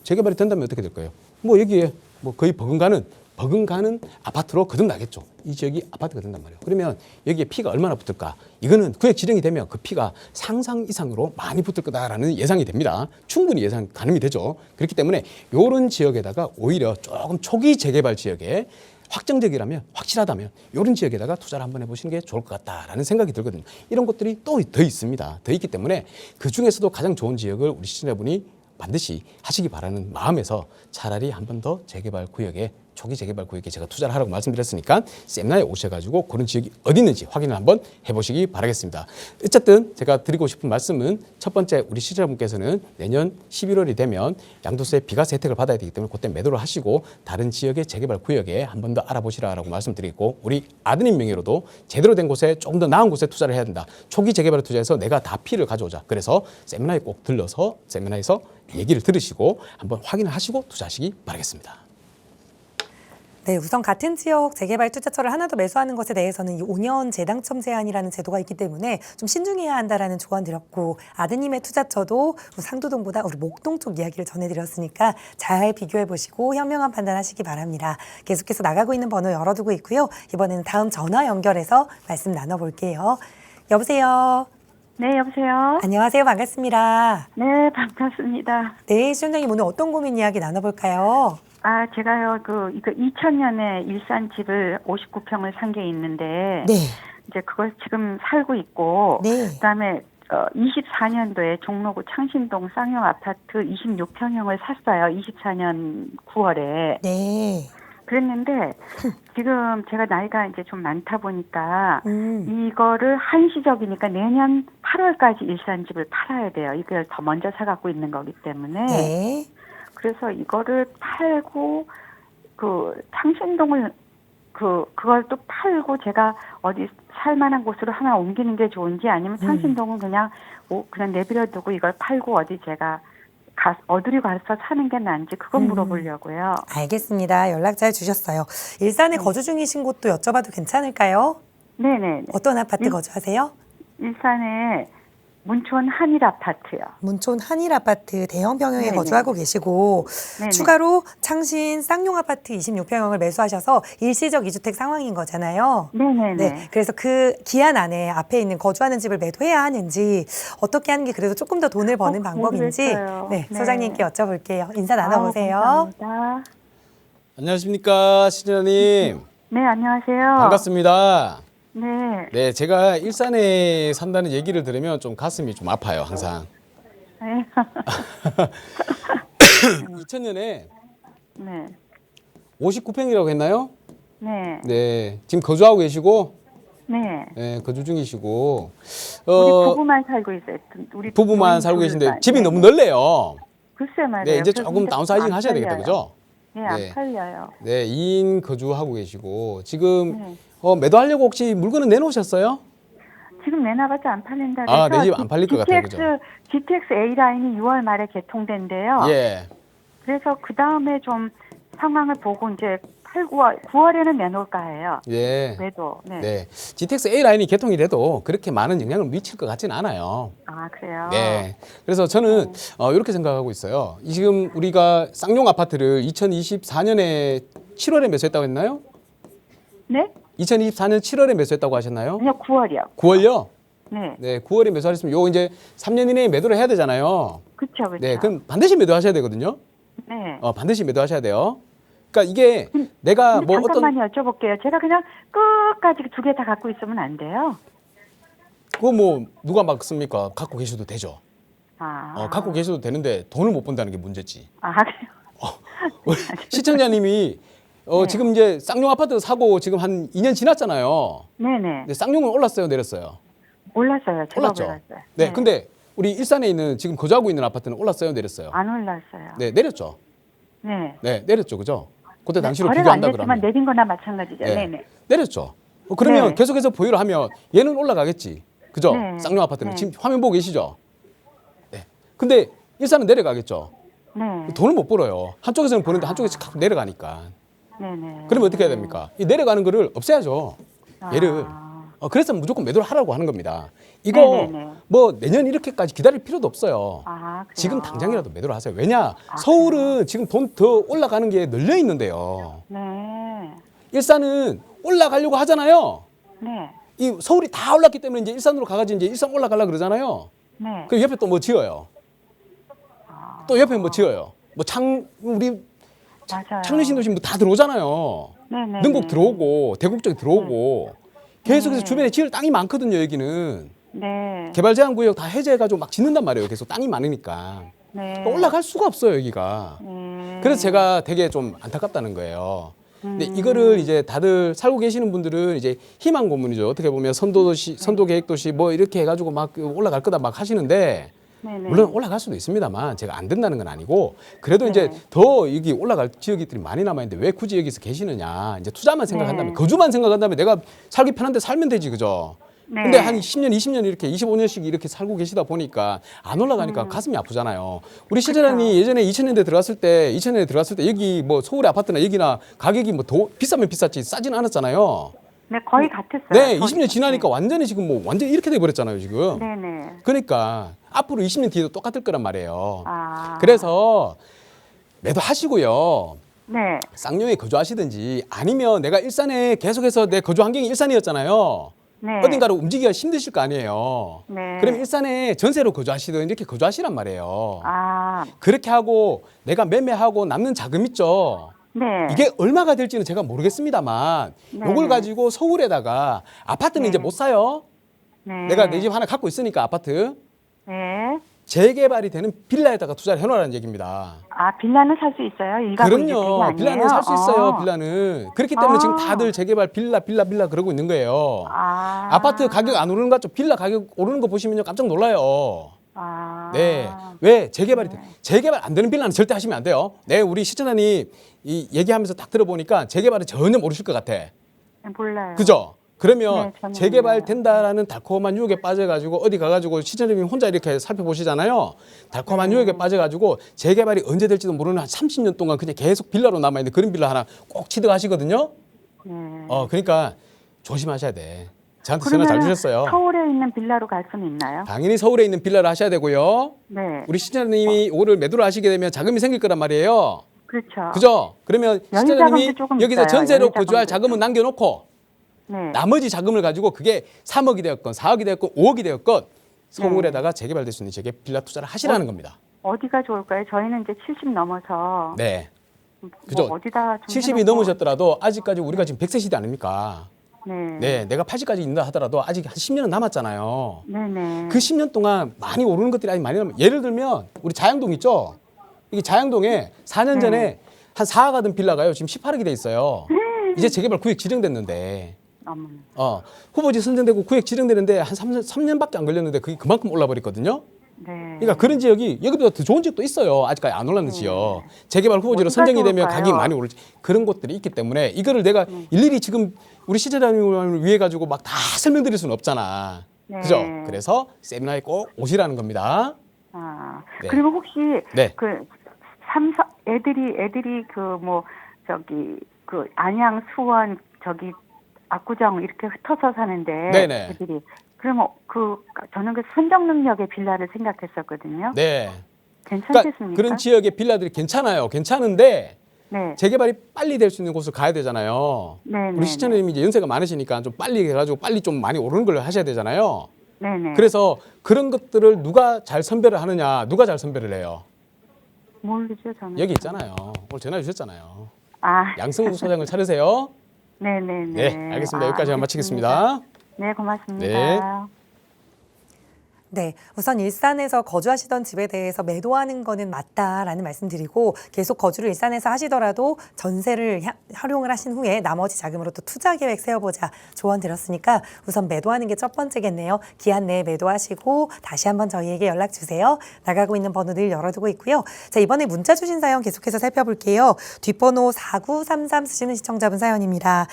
어떻게 될까요? 뭐 여기에 뭐 거의 버금가는 아파트로 거듭나겠죠. 이 지역이 아파트가 된단 말이에요. 그러면 여기에 피가 얼마나 붙을까? 이거는 구역 지정이 되면 그 피가 상상 이상으로 많이 붙을 거다라는 예상이 됩니다. 충분히 예상 가능이 되죠. 그렇기 때문에 이런 지역에다가 오히려 조금 초기 재개발 지역에 확실하다면 이런 지역에다가 투자를 한번 해보시는 게 좋을 것 같다라는 생각이 들거든요. 이런 것들이 또 더 있습니다. 더 있기 때문에 그 중에서도 가장 좋은 지역을 우리 시청자분이 반드시 하시기 바라는 마음에서 차라리 한 번 더 초기 재개발 구역에 제가 투자를 하라고 말씀드렸으니까 세미나에 오셔가지고 그런 지역이 어디 있는지 확인을 한번 해보시기 바라겠습니다. 어쨌든 제가 드리고 싶은 말씀은 첫 번째 우리 시청자분께서는 내년 11월이 되면 양도세 비과세 혜택을 받아야 되기 때문에 그때 매도를 하시고 다른 지역의 재개발 구역에 한 번 더 알아보시라고 말씀드리고 우리 아드님 명의로도 제대로 된 곳에 조금 더 나은 곳에 투자를 해야 된다. 초기 재개발에 투자해서 내가 다 피를 가져오자. 그래서 세미나에 꼭 들러서 세미나에서 얘기를 들으시고 한번 확인을 하시고 투자하시기 바라겠습니다. 네, 우선 같은 지역 재개발 투자처를 하나 더 매수하는 것에 대해서는 이 5년 재당첨 제한이라는 제도가 있기 때문에 좀 신중해야 한다라는 조언 드렸고 아드님의 투자처도 상도동보다 우리 목동 쪽 이야기를 전해드렸으니까 잘 비교해 보시고 현명한 판단하시기 바랍니다. 계속해서 나가고 있는 번호 열어두고 있고요. 이번에는 다음 전화 연결해서 말씀 나눠볼게요. 여보세요. 네, 여보세요. 안녕하세요. 반갑습니다. 네, 반갑습니다. 네, 시청자님 오늘 어떤 고민 이야기 나눠볼까요? 제가요, 이거 2000년에 일산 집을 59평을 산 게 있는데, 네. 이제 그걸 지금 살고 있고, 네. 그다음에 24년도에 종로구 창신동 쌍용 아파트 26평형을 샀어요. 24년 9월에. 네. 그랬는데 지금 제가 나이가 이제 좀 많다 보니까 이거를 한시적이니까 내년 8월까지 일산 집을 팔아야 돼요. 이걸 더 먼저 사갖고 있는 거기 때문에. 네. 그래서 이거를 팔고 창신동을 그걸 또 팔고 제가 어디 살만한 곳으로 하나 옮기는 게 좋은지 아니면 창신동은 그냥 내버려두고 이걸 팔고 어디 제가 어디로 가서 사는 게 나은지 그건 물어보려고요. 알겠습니다. 연락 잘 주셨어요. 일산에 거주 중이신 곳도 여쭤봐도 괜찮을까요? 네네. 어떤 아파트 거주하세요? 일산에 문촌 한일 아파트요. 문촌 한일 아파트 대형 평형에 네네. 거주하고 계시고 네네. 추가로 창신 쌍용 아파트 26평형을 매수하셔서 일시적 2주택 상황인 거잖아요. 네네네. 네, 그래서 그 기한 안에 앞에 있는 거주하는 집을 매도해야 하는지 어떻게 하는 게 그래도 조금 더 돈을 버는 방법인지 모르겠어요. 네, 네. 소장님께 여쭤볼게요. 인사 나눠보세요. 감사합니다. 안녕하십니까 시청자님. 네, 안녕하세요. 반갑습니다. 네. 네, 제가 일산에 산다는 얘기를 들으면 좀 가슴이 좀 아파요, 항상. 네. 2000년에 네. 59평이라고 했나요? 네. 네, 지금 거주하고 계시고 네. 네, 거주 중이시고 우리 부부만 살고 있어요. 우리 부부만 부인 살고 계신데 둘만. 집이 네. 너무 넓네요. 글쎄 말이에요. 네, 이제 그래서 조금 근데 다운사이징 안 하셔야 되겠다, 팔려요. 그죠? 네, 안 네. 팔려요. 네, 2인 거주하고 계시고 지금 네. 매도하려고 혹시 물건은 내놓으셨어요? 지금 내놔봤자 안 팔린다 아, 그래서 내 집 안 팔릴 것 같아요, 그죠? GTX A 라인이 6월 말에 개통된대요. 예. 그래서 그 다음에 좀 상황을 보고 이제 9월에는 내놓을까 해요. 예. 매도. 네. 네. GTX A 라인이 개통이 돼도 그렇게 많은 영향을 미칠 것 같지는 않아요. 아 그래요. 네. 그래서 저는 이렇게 생각하고 있어요. 지금 우리가 쌍용 아파트를 2024년에 7월에 매수했다고 했나요? 네? 2024년 7월에 매수했다고 하셨나요? 아니요 9월이요. 9월요? 네. 네, 9월에 매수하셨으면 요거 이제 3년 이내에 매도를 해야 되잖아요. 그렇죠, 그렇죠. 네, 그럼 반드시 매도하셔야 되거든요. 네. 반드시 매도하셔야 돼요. 그러니까 이게 내가 근데 뭐 어떤 잠깐만 여쭤볼게요. 제가 그냥 끝까지 두 개 다 갖고 있으면 안 돼요? 그거 뭐 누가 막습니까? 갖고 계셔도 되죠. 아. 갖고 계셔도 되는데 돈을 못 번다는 게 문제지. 아 그래요. 우리 시청자님이 네. 지금 이제 쌍용 아파트 사고 지금 한 2년 지났잖아요. 네네. 근데 쌍용은 올랐어요, 내렸어요? 올랐어요. 제가 올랐죠. 올랐어요. 네, 근데 우리 일산에 있는 지금 거주하고 있는 아파트는 올랐어요, 내렸어요? 안 올랐어요. 네, 내렸죠. 네. 네, 내렸죠, 그죠? 그때 당시로 거래가 안 비교한다 됐지만 그러면 내린 거나 마찬가지죠. 네. 네네. 내렸죠. 그러면 네. 계속해서 보유를 하면 얘는 올라가겠지, 그죠? 네. 쌍용 아파트는 네. 지금 화면 보고 계시죠? 네. 근데 일산은 내려가겠죠. 네. 돈을 못 벌어요. 한쪽에서는 버는데 한쪽에서 확 내려가니까. 네네. 그러면 어떻게 해야 됩니까? 이 내려가는 거를 없애야죠. 얘를. 그래서 무조건 매도를 하라고 하는 겁니다. 이거 네네네. 뭐 내년 이렇게까지 기다릴 필요도 없어요. 아, 그래요? 지금 당장이라도 매도를 하세요. 왜냐? 서울은 지금 돈 더 올라가는 게 널려 있는데요. 네. 일산은 올라가려고 하잖아요. 네. 이 서울이 다 올랐기 때문에 이제 일산으로 가가지고 이제 일산 올라가려고 그러잖아요. 네. 그 옆에 또 뭐 지어요. 또 옆에 뭐 지어요. 뭐 우리 맞아요. 창릉 신도시 뭐 다 들어오잖아요. 네네. 능곡 들어오고 대곡 쪽 들어오고 계속해서 네. 주변에 지을 땅이 많거든요. 여기는 네. 개발 제한 구역 다 해제해가지고 막 짓는단 말이에요. 계속 땅이 많으니까 네. 그러니까 올라갈 수가 없어요. 여기가. 그래서 제가 되게 좀 안타깝다는 거예요. 근데 이거를 이제 다들 살고 계시는 분들은 이제 희망 고문이죠. 어떻게 보면 선도도시, 선도계획도시 뭐 이렇게 해가지고 막 올라갈 거다 막 하시는데 네네. 물론 올라갈 수도 있습니다만 제가 안 된다는 건 아니고 그래도 이제 네. 더 여기 올라갈 지역들이 많이 남아있는데 왜 굳이 여기서 계시느냐. 이제 투자만 생각한다면 네. 거주만 생각한다면 내가 살기 편한데 살면 되지 그죠. 네. 근데 한 10년, 20년 이렇게 25년씩 이렇게 살고 계시다 보니까 안 올라가니까 가슴이 아프잖아요. 우리 실장님이 예전에 2000년대 들어왔을 때 여기 뭐 서울의 아파트나 여기나 가격이 뭐 더 비싸면 비쌌지 싸지는 않았잖아요. 네, 거의 같았어요. 네, 거의 20년 지나니까 완전히 지금 뭐 완전히 이렇게 돼 버렸잖아요, 지금. 네네. 그러니까 앞으로 20년 뒤에도 똑같을 거란 말이에요. 아. 그래서 매도하시고요. 네. 쌍용에 거주하시든지 아니면 내가 일산에 계속해서 내 거주 환경이 일산이었잖아요. 네. 어딘가로 움직이기가 힘드실 거 아니에요. 네. 그럼 일산에 전세로 거주하시든 이렇게 거주하시란 말이에요. 아. 그렇게 하고 내가 매매하고 남는 자금 있죠. 네. 이게 얼마가 될지는 제가 모르겠습니다만 네. 이걸 가지고 서울에다가 아파트는 네. 이제 못 사요. 네. 내가 내 집 하나 갖고 있으니까 아파트. 네. 재개발이 되는 빌라에다가 투자를 해놓으라는 얘기입니다. 아, 빌라는 살 수 있어요? 일가구 이주택이 그럼요. 아니에요? 빌라는 살 수 있어요. 빌라는. 그렇기 때문에 아. 지금 다들 재개발 빌라 그러고 있는 거예요. 아. 아파트 가격 안 오르는 것 같죠? 빌라 가격 오르는 거 보시면요 깜짝 놀라요. 아. 네. 왜 재개발이 재개발 안 되는 빌라는 절대 하시면 안 돼요. 네, 우리 시청자님 이 얘기하면서 딱 들어보니까 재개발은 전혀 모르실 것 같아. 몰라요. 그죠? 그러면 네, 저는 재개발 몰라요. 된다라는 달콤한 유혹에 빠져가지고 어디 가가지고 시청자님이 혼자 이렇게 살펴보시잖아요. 달콤한 유혹에 빠져가지고 재개발이 언제 될지도 모르는 한 30년 동안 그냥 계속 빌라로 남아있는 그런 빌라 하나 꼭 취득하시거든요. 네. 그러니까 조심하셔야 돼. 저한테 전화 잘 그러면은 주셨어요. 서울에 있는 빌라로 갈 수는 있나요? 당연히 서울에 있는 빌라를 하셔야 되고요. 네. 우리 시청자님이 오늘 매도를 하시게 되면 자금이 생길 거란 말이에요. 그렇죠. 그죠? 그러면 연희 시청자님이 자금도 조금 여기서 있어요. 전세로 연희 거주할 자금도 자금은 남겨놓고 네. 나머지 자금을 가지고 그게 3억이 되었건 4억이 되었건 5억이 되었건 서울에다가 재개발될 수 있는 지역에 빌라 투자를 하시라는 겁니다. 어디가 좋을까요? 저희는 이제 70 넘어서 네. 뭐 그죠? 어디다 좀 70이 해놓고- 넘으셨더라도 아직까지 우리가 지금 100세 시대 아닙니까? 네. 네. 내가 80까지 있는다 하더라도 아직 한 10년은 남았잖아요. 네네. 그 10년 동안 많이 오르는 것들이 아직 많이 남아요. 예를 들면 우리 자양동 있죠? 이게 자양동에 4년 전에 한 4억 하던 빌라가요. 지금 18억이 돼 있어요. 이제 재개발 구역 지정됐는데 후보지 선정되고 구획 지정되는데 한 3년밖에 안 걸렸는데 그게 그만큼 올라버렸거든요. 네. 그러니까 그런 지역이 여기보다 더 좋은 지역도 있어요. 아직까지 안 올랐는 지역. 재개발 후보지로 어디가 선정이 되면 좋을까요? 가격이 많이 오르지. 그런 것들이 있기 때문에 이거를 내가 일일이 지금 우리 시청자님을 위해 가지고 막 다 설명드릴 수는 없잖아. 네. 그죠? 그래서 세미나에 꼭 오시라는 겁니다. 네. 그리고 혹시 네. 그 애들이 그 뭐 저기 그 안양, 수원, 저기 압구정 이렇게 흩어서 사는데 네네. 애들이 그러면 저는 그 선정 능력의 빌라를 생각했었거든요. 네. 괜찮겠습니까? 그러니까 그런 지역의 빌라들이 괜찮아요. 괜찮은데 네. 재개발이 빨리 될 수 있는 곳을 가야 되잖아요. 네네. 우리 시청자님이 이제 연세가 많으시니까 좀 빨리 해가지고 빨리 좀 많이 오르는 걸 하셔야 되잖아요. 네네. 그래서 그런 것들을 누가 잘 선별을 하느냐, 누가 잘 선별을 해요? 모르죠, 저는. 여기 있잖아요. 오늘 전화 주셨잖아요. 아, 양승우 소장을 차르세요. 네네네. 네, 알겠습니다. 여기까지만 마치겠습니다. 네, 고맙습니다. 네. 네, 우선 일산에서 거주하시던 집에 대해서 매도하는 거는 맞다라는 말씀드리고 계속 거주를 일산에서 하시더라도 전세를 활용을 하신 후에 나머지 자금으로 또 투자 계획 세워보자 조언 드렸으니까 우선 매도하는 게 첫 번째겠네요. 기한 내에 매도하시고 다시 한번 저희에게 연락 주세요. 나가고 있는 번호 늘 열어두고 있고요. 자, 이번에 문자 주신 사연 계속해서 살펴볼게요. 뒷번호 4933 쓰시는 시청자분 사연입니다.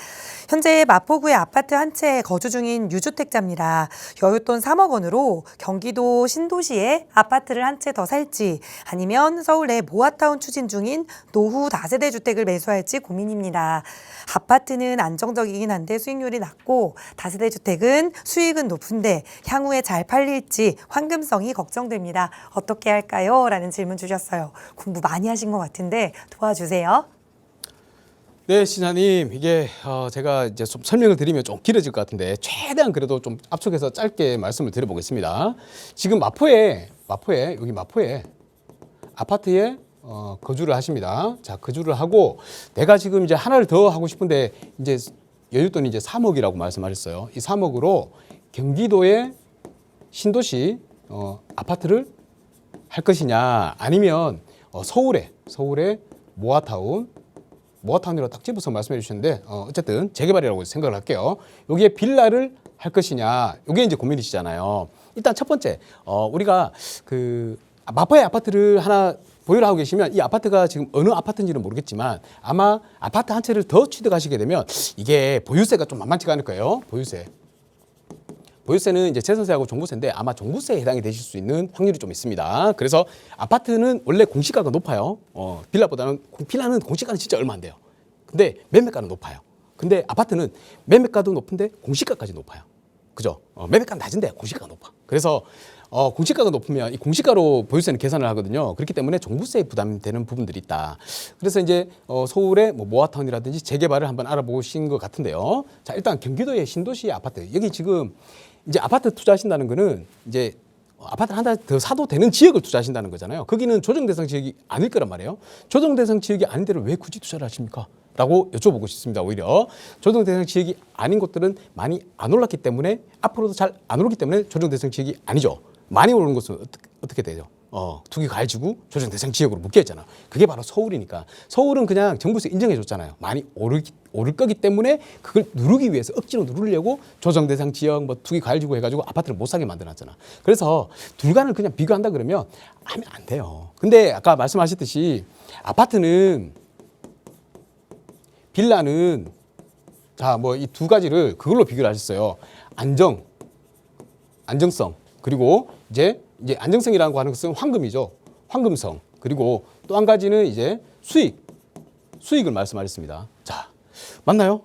현재 마포구의 아파트 한 채에 거주 중인 유주택자입니다. 여윳돈 3억 원으로 경기도 신도시에 아파트를 한 채 더 살지 아니면 서울의 모아타운 추진 중인 노후 다세대 주택을 매수할지 고민입니다. 아파트는 안정적이긴 한데 수익률이 낮고 다세대 주택은 수익은 높은데 향후에 잘 팔릴지 환금성이 걱정됩니다. 어떻게 할까요? 라는 질문 주셨어요. 공부 많이 하신 것 같은데 도와주세요. 네, 시장님, 이게 제가 이제 좀 설명을 드리면 좀 길어질 것 같은데 최대한 그래도 좀 압축해서 짧게 말씀을 드려보겠습니다. 지금 마포에 아파트에 거주를 하십니다. 자, 거주를 하고 내가 지금 이제 하나를 더 하고 싶은데 이제 여윳돈이 이제 3억이라고 말씀하셨어요. 이 3억으로 경기도의 신도시 아파트를 할 것이냐 아니면 서울의 모아타운이라고 딱 집어서 말씀해 주셨는데 어쨌든 재개발이라고 생각을 할게요. 여기에 빌라를 할 것이냐 이게 이제 고민이시잖아요. 일단 첫 번째 우리가 그 마포의 아파트를 하나 보유를 하고 계시면 이 아파트가 지금 어느 아파트인지는 모르겠지만 아마 아파트 한 채를 더 취득하시게 되면 이게 보유세가 좀 만만치가 않을 거예요. 보유세는 이제 재산세하고 종부세인데 아마 종부세에 해당이 되실 수 있는 확률이 좀 있습니다. 그래서 아파트는 원래 공시가가 높아요. 빌라는 공시가는 진짜 얼마 안 돼요. 근데 매매가는 높아요. 근데 아파트는 매매가도 높은데 공시가까지 높아요. 그죠? 매매가는 낮은데 공시가가 높아. 그래서 공시가가 높으면 이 공시가로 보유세는 계산을 하거든요. 그렇기 때문에 종부세에 부담되는 부분들이 있다. 그래서 이제 서울의 모아타운이라든지 재개발을 한번 알아보신 것 같은데요. 자, 일단 경기도의 신도시 아파트 여기 지금 이제 아파트 투자하신다는 거는 이제 아파트 하나 더 사도 되는 지역을 투자하신다는 거잖아요. 거기는 조정 대상 지역이 아닐 거란 말이에요. 조정 대상 지역이 아닌 데를 왜 굳이 투자를 하십니까? 라고 여쭤보고 싶습니다. 오히려 조정 대상 지역이 아닌 곳들은 많이 안 올랐기 때문에 앞으로도 잘 안 오르기 때문에 조정 대상 지역이 아니죠. 많이 오르는 곳은 어떻게 되죠? 투기 과열지구 조정 대상 지역으로 묶여 있잖아. 그게 바로 서울이니까. 서울은 그냥 정부에서 인정해 줬잖아요. 많이 오를 거기 때문에 그걸 누르기 위해서 억지로 누르려고 조정 대상 지역 투기 과열지구 해가지고 아파트를 못 사게 만들어놨잖아. 그래서 둘간을 그냥 비교한다 그러면 하면 안 돼요. 근데 아까 말씀하셨듯이 아파트는 빌라는 자, 이 두 가지를 그걸로 비교를 하셨어요. 안정성 그리고 이제 안정성이라고 하는 것은 황금이죠. 황금성. 그리고 또 한 가지는 이제 수익을 말씀하셨습니다. 자, 맞나요?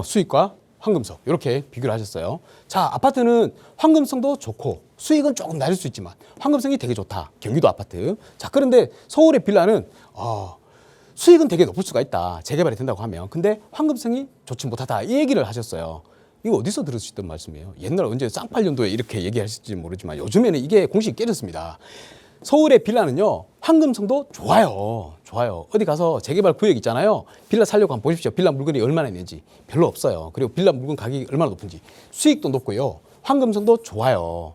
수익과 황금성 이렇게 비교를 하셨어요. 자, 아파트는 황금성도 좋고 수익은 조금 낮을 수 있지만 황금성이 되게 좋다. 경기도 아파트. 자, 그런데 서울의 빌라는 수익은 되게 높을 수가 있다. 재개발이 된다고 하면. 근데 황금성이 좋지 못하다. 이 얘기를 하셨어요. 이거 어디서 들으셨던 말씀이에요? 옛날 언제 쌍팔년도에 이렇게 얘기하실지 모르지만 요즘에는 이게 공식이 깨졌습니다. 서울의 빌라는요. 황금성도 좋아요. 어디 가서 재개발 구역 있잖아요. 빌라 살려고 한번 보십시오. 빌라 물건이 얼마나 있는지. 별로 없어요. 그리고 빌라 물건 가격이 얼마나 높은지. 수익도 높고요. 황금성도 좋아요.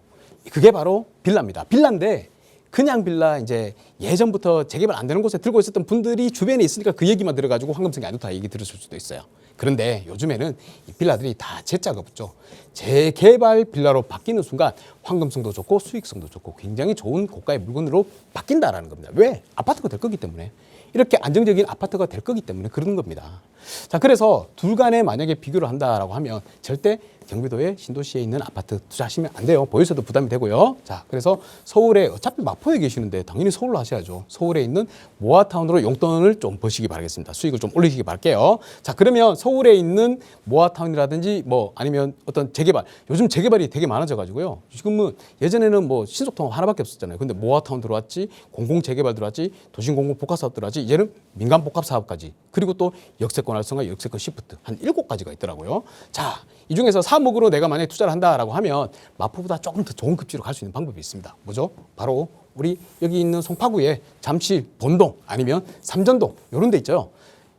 그게 바로 빌라입니다. 빌라인데 그냥 빌라 이제 예전부터 재개발 안 되는 곳에 들고 있었던 분들이 주변에 있으니까 그 얘기만 들어가지고 황금성이 안 좋다 얘기 들으실 수도 있어요. 그런데 요즘에는 이 빌라들이 다 재자가 붙죠. 재개발 빌라로 바뀌는 순간 황금성도 좋고 수익성도 좋고 굉장히 좋은 고가의 물건으로 바뀐다라는 겁니다. 왜? 아파트가 될 거기 때문에. 이렇게 안정적인 아파트가 될 거기 때문에 그러는 겁니다. 자, 그래서 둘 간에 만약에 비교를 한다라고 하면 절대 경기도의 신도시에 있는 아파트 투자하시면 안 돼요. 보유세도 부담이 되고요. 자, 그래서 서울에 어차피 마포에 계시는데 당연히 서울로 하셔야죠. 서울에 있는 모아타운으로 용돈을 좀 버시기 바라겠습니다. 수익을 좀 올리시기 바랄게요. 자, 그러면 서울에 있는 모아타운이라든지 뭐 아니면 어떤 재개발, 요즘 재개발이 되게 많아져 가지고요. 지금은 예전에는 뭐 신속통합 하나밖에 없었잖아요. 근데 모아타운 들어왔지, 공공 재개발 들어왔지, 도심 공공 복합 사업 들어왔지, 이제는 민간 복합 사업까지, 그리고 또 역세권 활성화, 역세권 시프트 한 7가지가 있더라고요. 자, 이 중에서 3억으로 내가 만약에 투자를 한다라고 하면 마포보다 조금 더 좋은 급지로 갈 수 있는 방법이 있습니다. 뭐죠? 바로 우리 여기 있는 송파구에 잠실, 본동 아니면 삼전동 이런 데 있죠.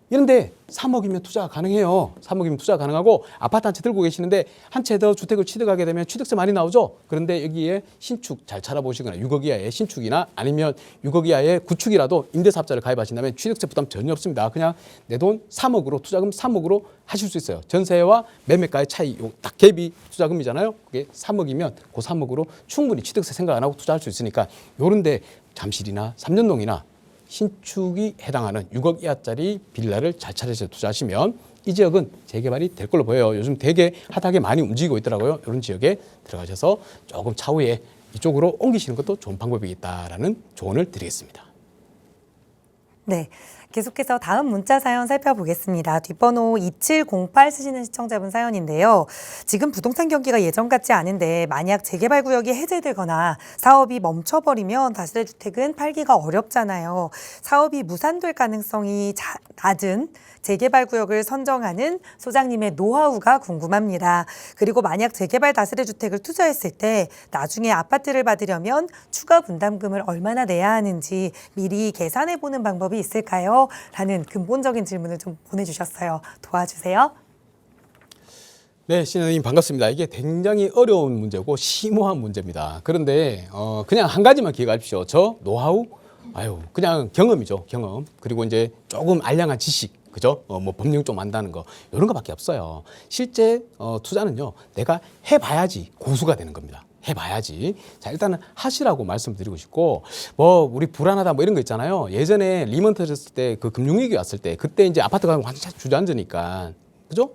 이런데 3억이면 투자가 가능해요. 3억이면 투자가 가능하고 아파트 한 채 들고 계시는데 한 채 더 주택을 취득하게 되면 취득세 많이 나오죠. 그런데 여기에 신축 잘 찾아보시거나 6억 이하의 신축이나 아니면 6억 이하의 구축이라도 임대사업자를 가입하신다면 취득세 부담 전혀 없습니다. 그냥 내 돈 3억으로 투자금 3억으로 하실 수 있어요. 전세와 매매가의 차이 딱 갭이 투자금이잖아요. 그게 3억이면 그 3억으로 충분히 취득세 생각 안 하고 투자할 수 있으니까 요런데 잠실이나 삼전동이나 신축이 해당하는 6억 이하짜리 빌라를 잘 찾아서 투자하시면 이 지역은 재개발이 될 걸로 보여요. 요즘 되게 핫하게 많이 움직이고 있더라고요. 이런 지역에 들어가셔서 조금 차후에 이쪽으로 옮기시는 것도 좋은 방법이겠다라는 조언을 드리겠습니다. 네. 계속해서 다음 문자 사연 살펴보겠습니다. 뒷번호 2708 쓰시는 시청자분 사연인데요. 지금 부동산 경기가 예전 같지 않은데 만약 재개발 구역이 해제되거나 사업이 멈춰버리면 다세대주택은 팔기가 어렵잖아요. 사업이 무산될 가능성이 낮은 재개발 구역을 선정하는 소장님의 노하우가 궁금합니다. 그리고 만약 재개발 다세대주택을 투자했을 때 나중에 아파트를 받으려면 추가 분담금을 얼마나 내야 하는지 미리 계산해보는 방법이 있을까요? 라는 근본적인 질문을 좀 보내주셨어요. 도와주세요. 네, 신현님 반갑습니다. 이게 굉장히 어려운 문제고 심오한 문제입니다. 그런데 그냥 한 가지만 기억하십시오. 저 노하우, 그냥 경험이죠, 경험. 그리고 이제 조금 알량한 지식, 그죠? 뭐 법령 좀 안다는 거 이런 거밖에 없어요. 실제 투자는요, 내가 해봐야지 고수가 되는 겁니다. 해봐야지. 자, 일단은 하시라고 말씀드리고 싶고, 뭐 우리 불안하다 뭐 이런 거 있잖아요. 예전에 리먼 터졌을 때 그 금융위기 왔을 때 그때 이제 아파트가 완전 주저앉으니까, 그죠?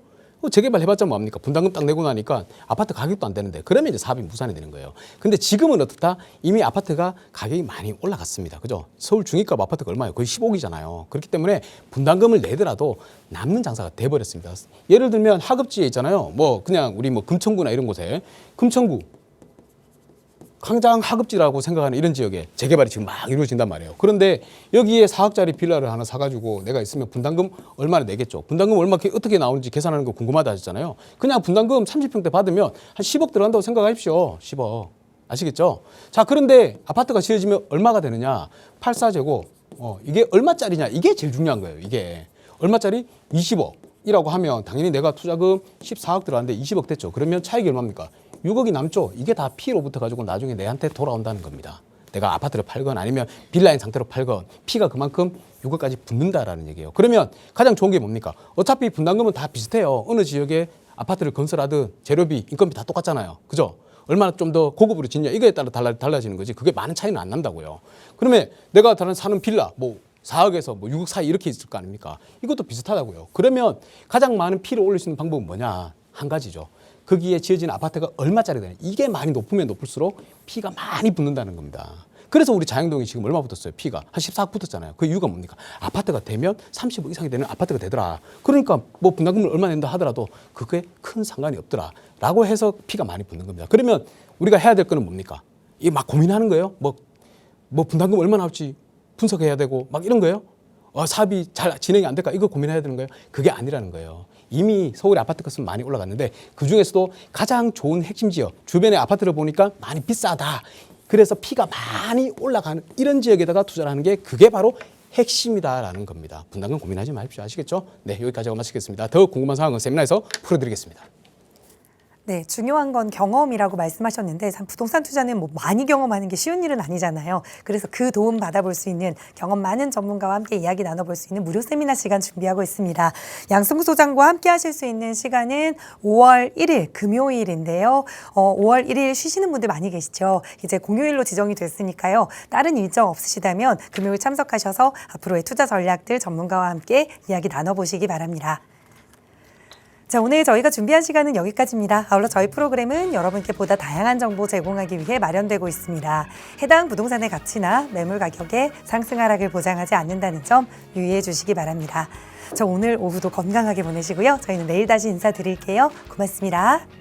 재개발 해봤자 뭐합니까? 분담금 딱 내고 나니까 아파트 가격도 안 되는데 그러면 이제 사업이 무산이 되는 거예요. 근데 지금은 어떻다? 이미 아파트가 가격이 많이 올라갔습니다. 그죠? 서울 중위값 아파트가 얼마예요? 거의 10억이잖아요. 그렇기 때문에 분담금을 내더라도 남는 장사가 돼버렸습니다. 예를 들면 하급지에 있잖아요. 뭐 그냥 우리 뭐 금천구나 이런 곳에 금천구 강장 하급지라고 생각하는 이런 지역에 재개발이 지금 막 이루어진단 말이에요. 그런데 여기에 4억짜리 빌라를 하나 사가지고 내가 있으면 분담금 얼마나 내겠죠. 분담금 얼마 어떻게 나오는지 계산하는 거 궁금하다 하셨잖아요. 그냥 분담금 30평대 받으면 한 10억 들어간다고 생각하십시오. 10억. 아시겠죠? 자, 그런데 아파트가 지어지면 얼마가 되느냐. 84제곱. 이게 얼마짜리냐. 이게 제일 중요한 거예요. 이게. 얼마짜리? 20억이라고 하면 당연히 내가 투자금 14억 들어갔는데 20억 됐죠. 그러면 차익이 얼마입니까? 6억이 남죠. 이게 다 피로부터 가지고 나중에 내한테 돌아온다는 겁니다. 내가 아파트를 팔건 아니면 빌라인 상태로 팔건 피가 그만큼 6억까지 붙는다라는 얘기예요. 그러면 가장 좋은 게 뭡니까? 어차피 분담금은 다 비슷해요. 어느 지역에 아파트를 건설하든 재료비, 인건비 다 똑같잖아요. 그죠? 얼마나 좀 더 고급으로 짓냐 이거에 따라 달라지는 거지. 그게 많은 차이는 안 난다고요. 그러면 내가 다른 사는 빌라 뭐 4억에서 뭐 6억 사이 이렇게 있을 거 아닙니까? 이것도 비슷하다고요. 그러면 가장 많은 피를 올릴 수 있는 방법은 뭐냐? 한 가지죠. 거기에 지어진 아파트가 얼마짜리 되냐. 이게 많이 높으면 높을수록 피가 많이 붙는다는 겁니다. 그래서 우리 자영동이 지금 얼마 붙었어요? 피가 한 14억 붙었잖아요. 그 이유가 뭡니까? 아파트가 되면 30억 이상이 되는 아파트가 되더라. 그러니까 뭐 분담금을 얼마 낸다 하더라도 그게 큰 상관이 없더라 라고 해서 피가 많이 붙는 겁니다. 그러면 우리가 해야 될 거는 뭡니까? 이게 막 고민하는 거예요. 뭐 분담금 얼마 나올지 분석해야 되고 막 이런 거예요. 사업이 잘 진행이 안 될까? 이거 고민해야 되는 거예요. 그게 아니라는 거예요. 이미 서울의 아파트 값은 많이 올라갔는데 그중에서도 가장 좋은 핵심 지역, 주변의 아파트를 보니까 많이 비싸다. 그래서 피가 많이 올라가는 이런 지역에다가 투자를 하는 게 그게 바로 핵심이다라는 겁니다. 분담금 고민하지 마십시오. 아시겠죠? 네, 여기까지 하고 마치겠습니다. 더 궁금한 사항은 세미나에서 풀어드리겠습니다. 네, 중요한 건 경험이라고 말씀하셨는데 참 부동산 투자는 뭐 많이 경험하는 게 쉬운 일은 아니잖아요. 그래서 그 도움 받아볼 수 있는 경험 많은 전문가와 함께 이야기 나눠볼 수 있는 무료 세미나 시간 준비하고 있습니다. 양승구 소장과 함께 하실 수 있는 시간은 5월 1일 금요일인데요. 5월 1일 쉬시는 분들 많이 계시죠. 이제 공휴일로 지정이 됐으니까요. 다른 일정 없으시다면 금요일 참석하셔서 앞으로의 투자 전략들 전문가와 함께 이야기 나눠보시기 바랍니다. 자, 오늘 저희가 준비한 시간은 여기까지입니다. 아울러 저희 프로그램은 여러분께 보다 다양한 정보 제공하기 위해 마련되고 있습니다. 해당 부동산의 가치나 매물 가격의 상승 하락을 보장하지 않는다는 점 유의해 주시기 바랍니다. 저 오늘 오후도 건강하게 보내시고요. 저희는 내일 다시 인사드릴게요. 고맙습니다.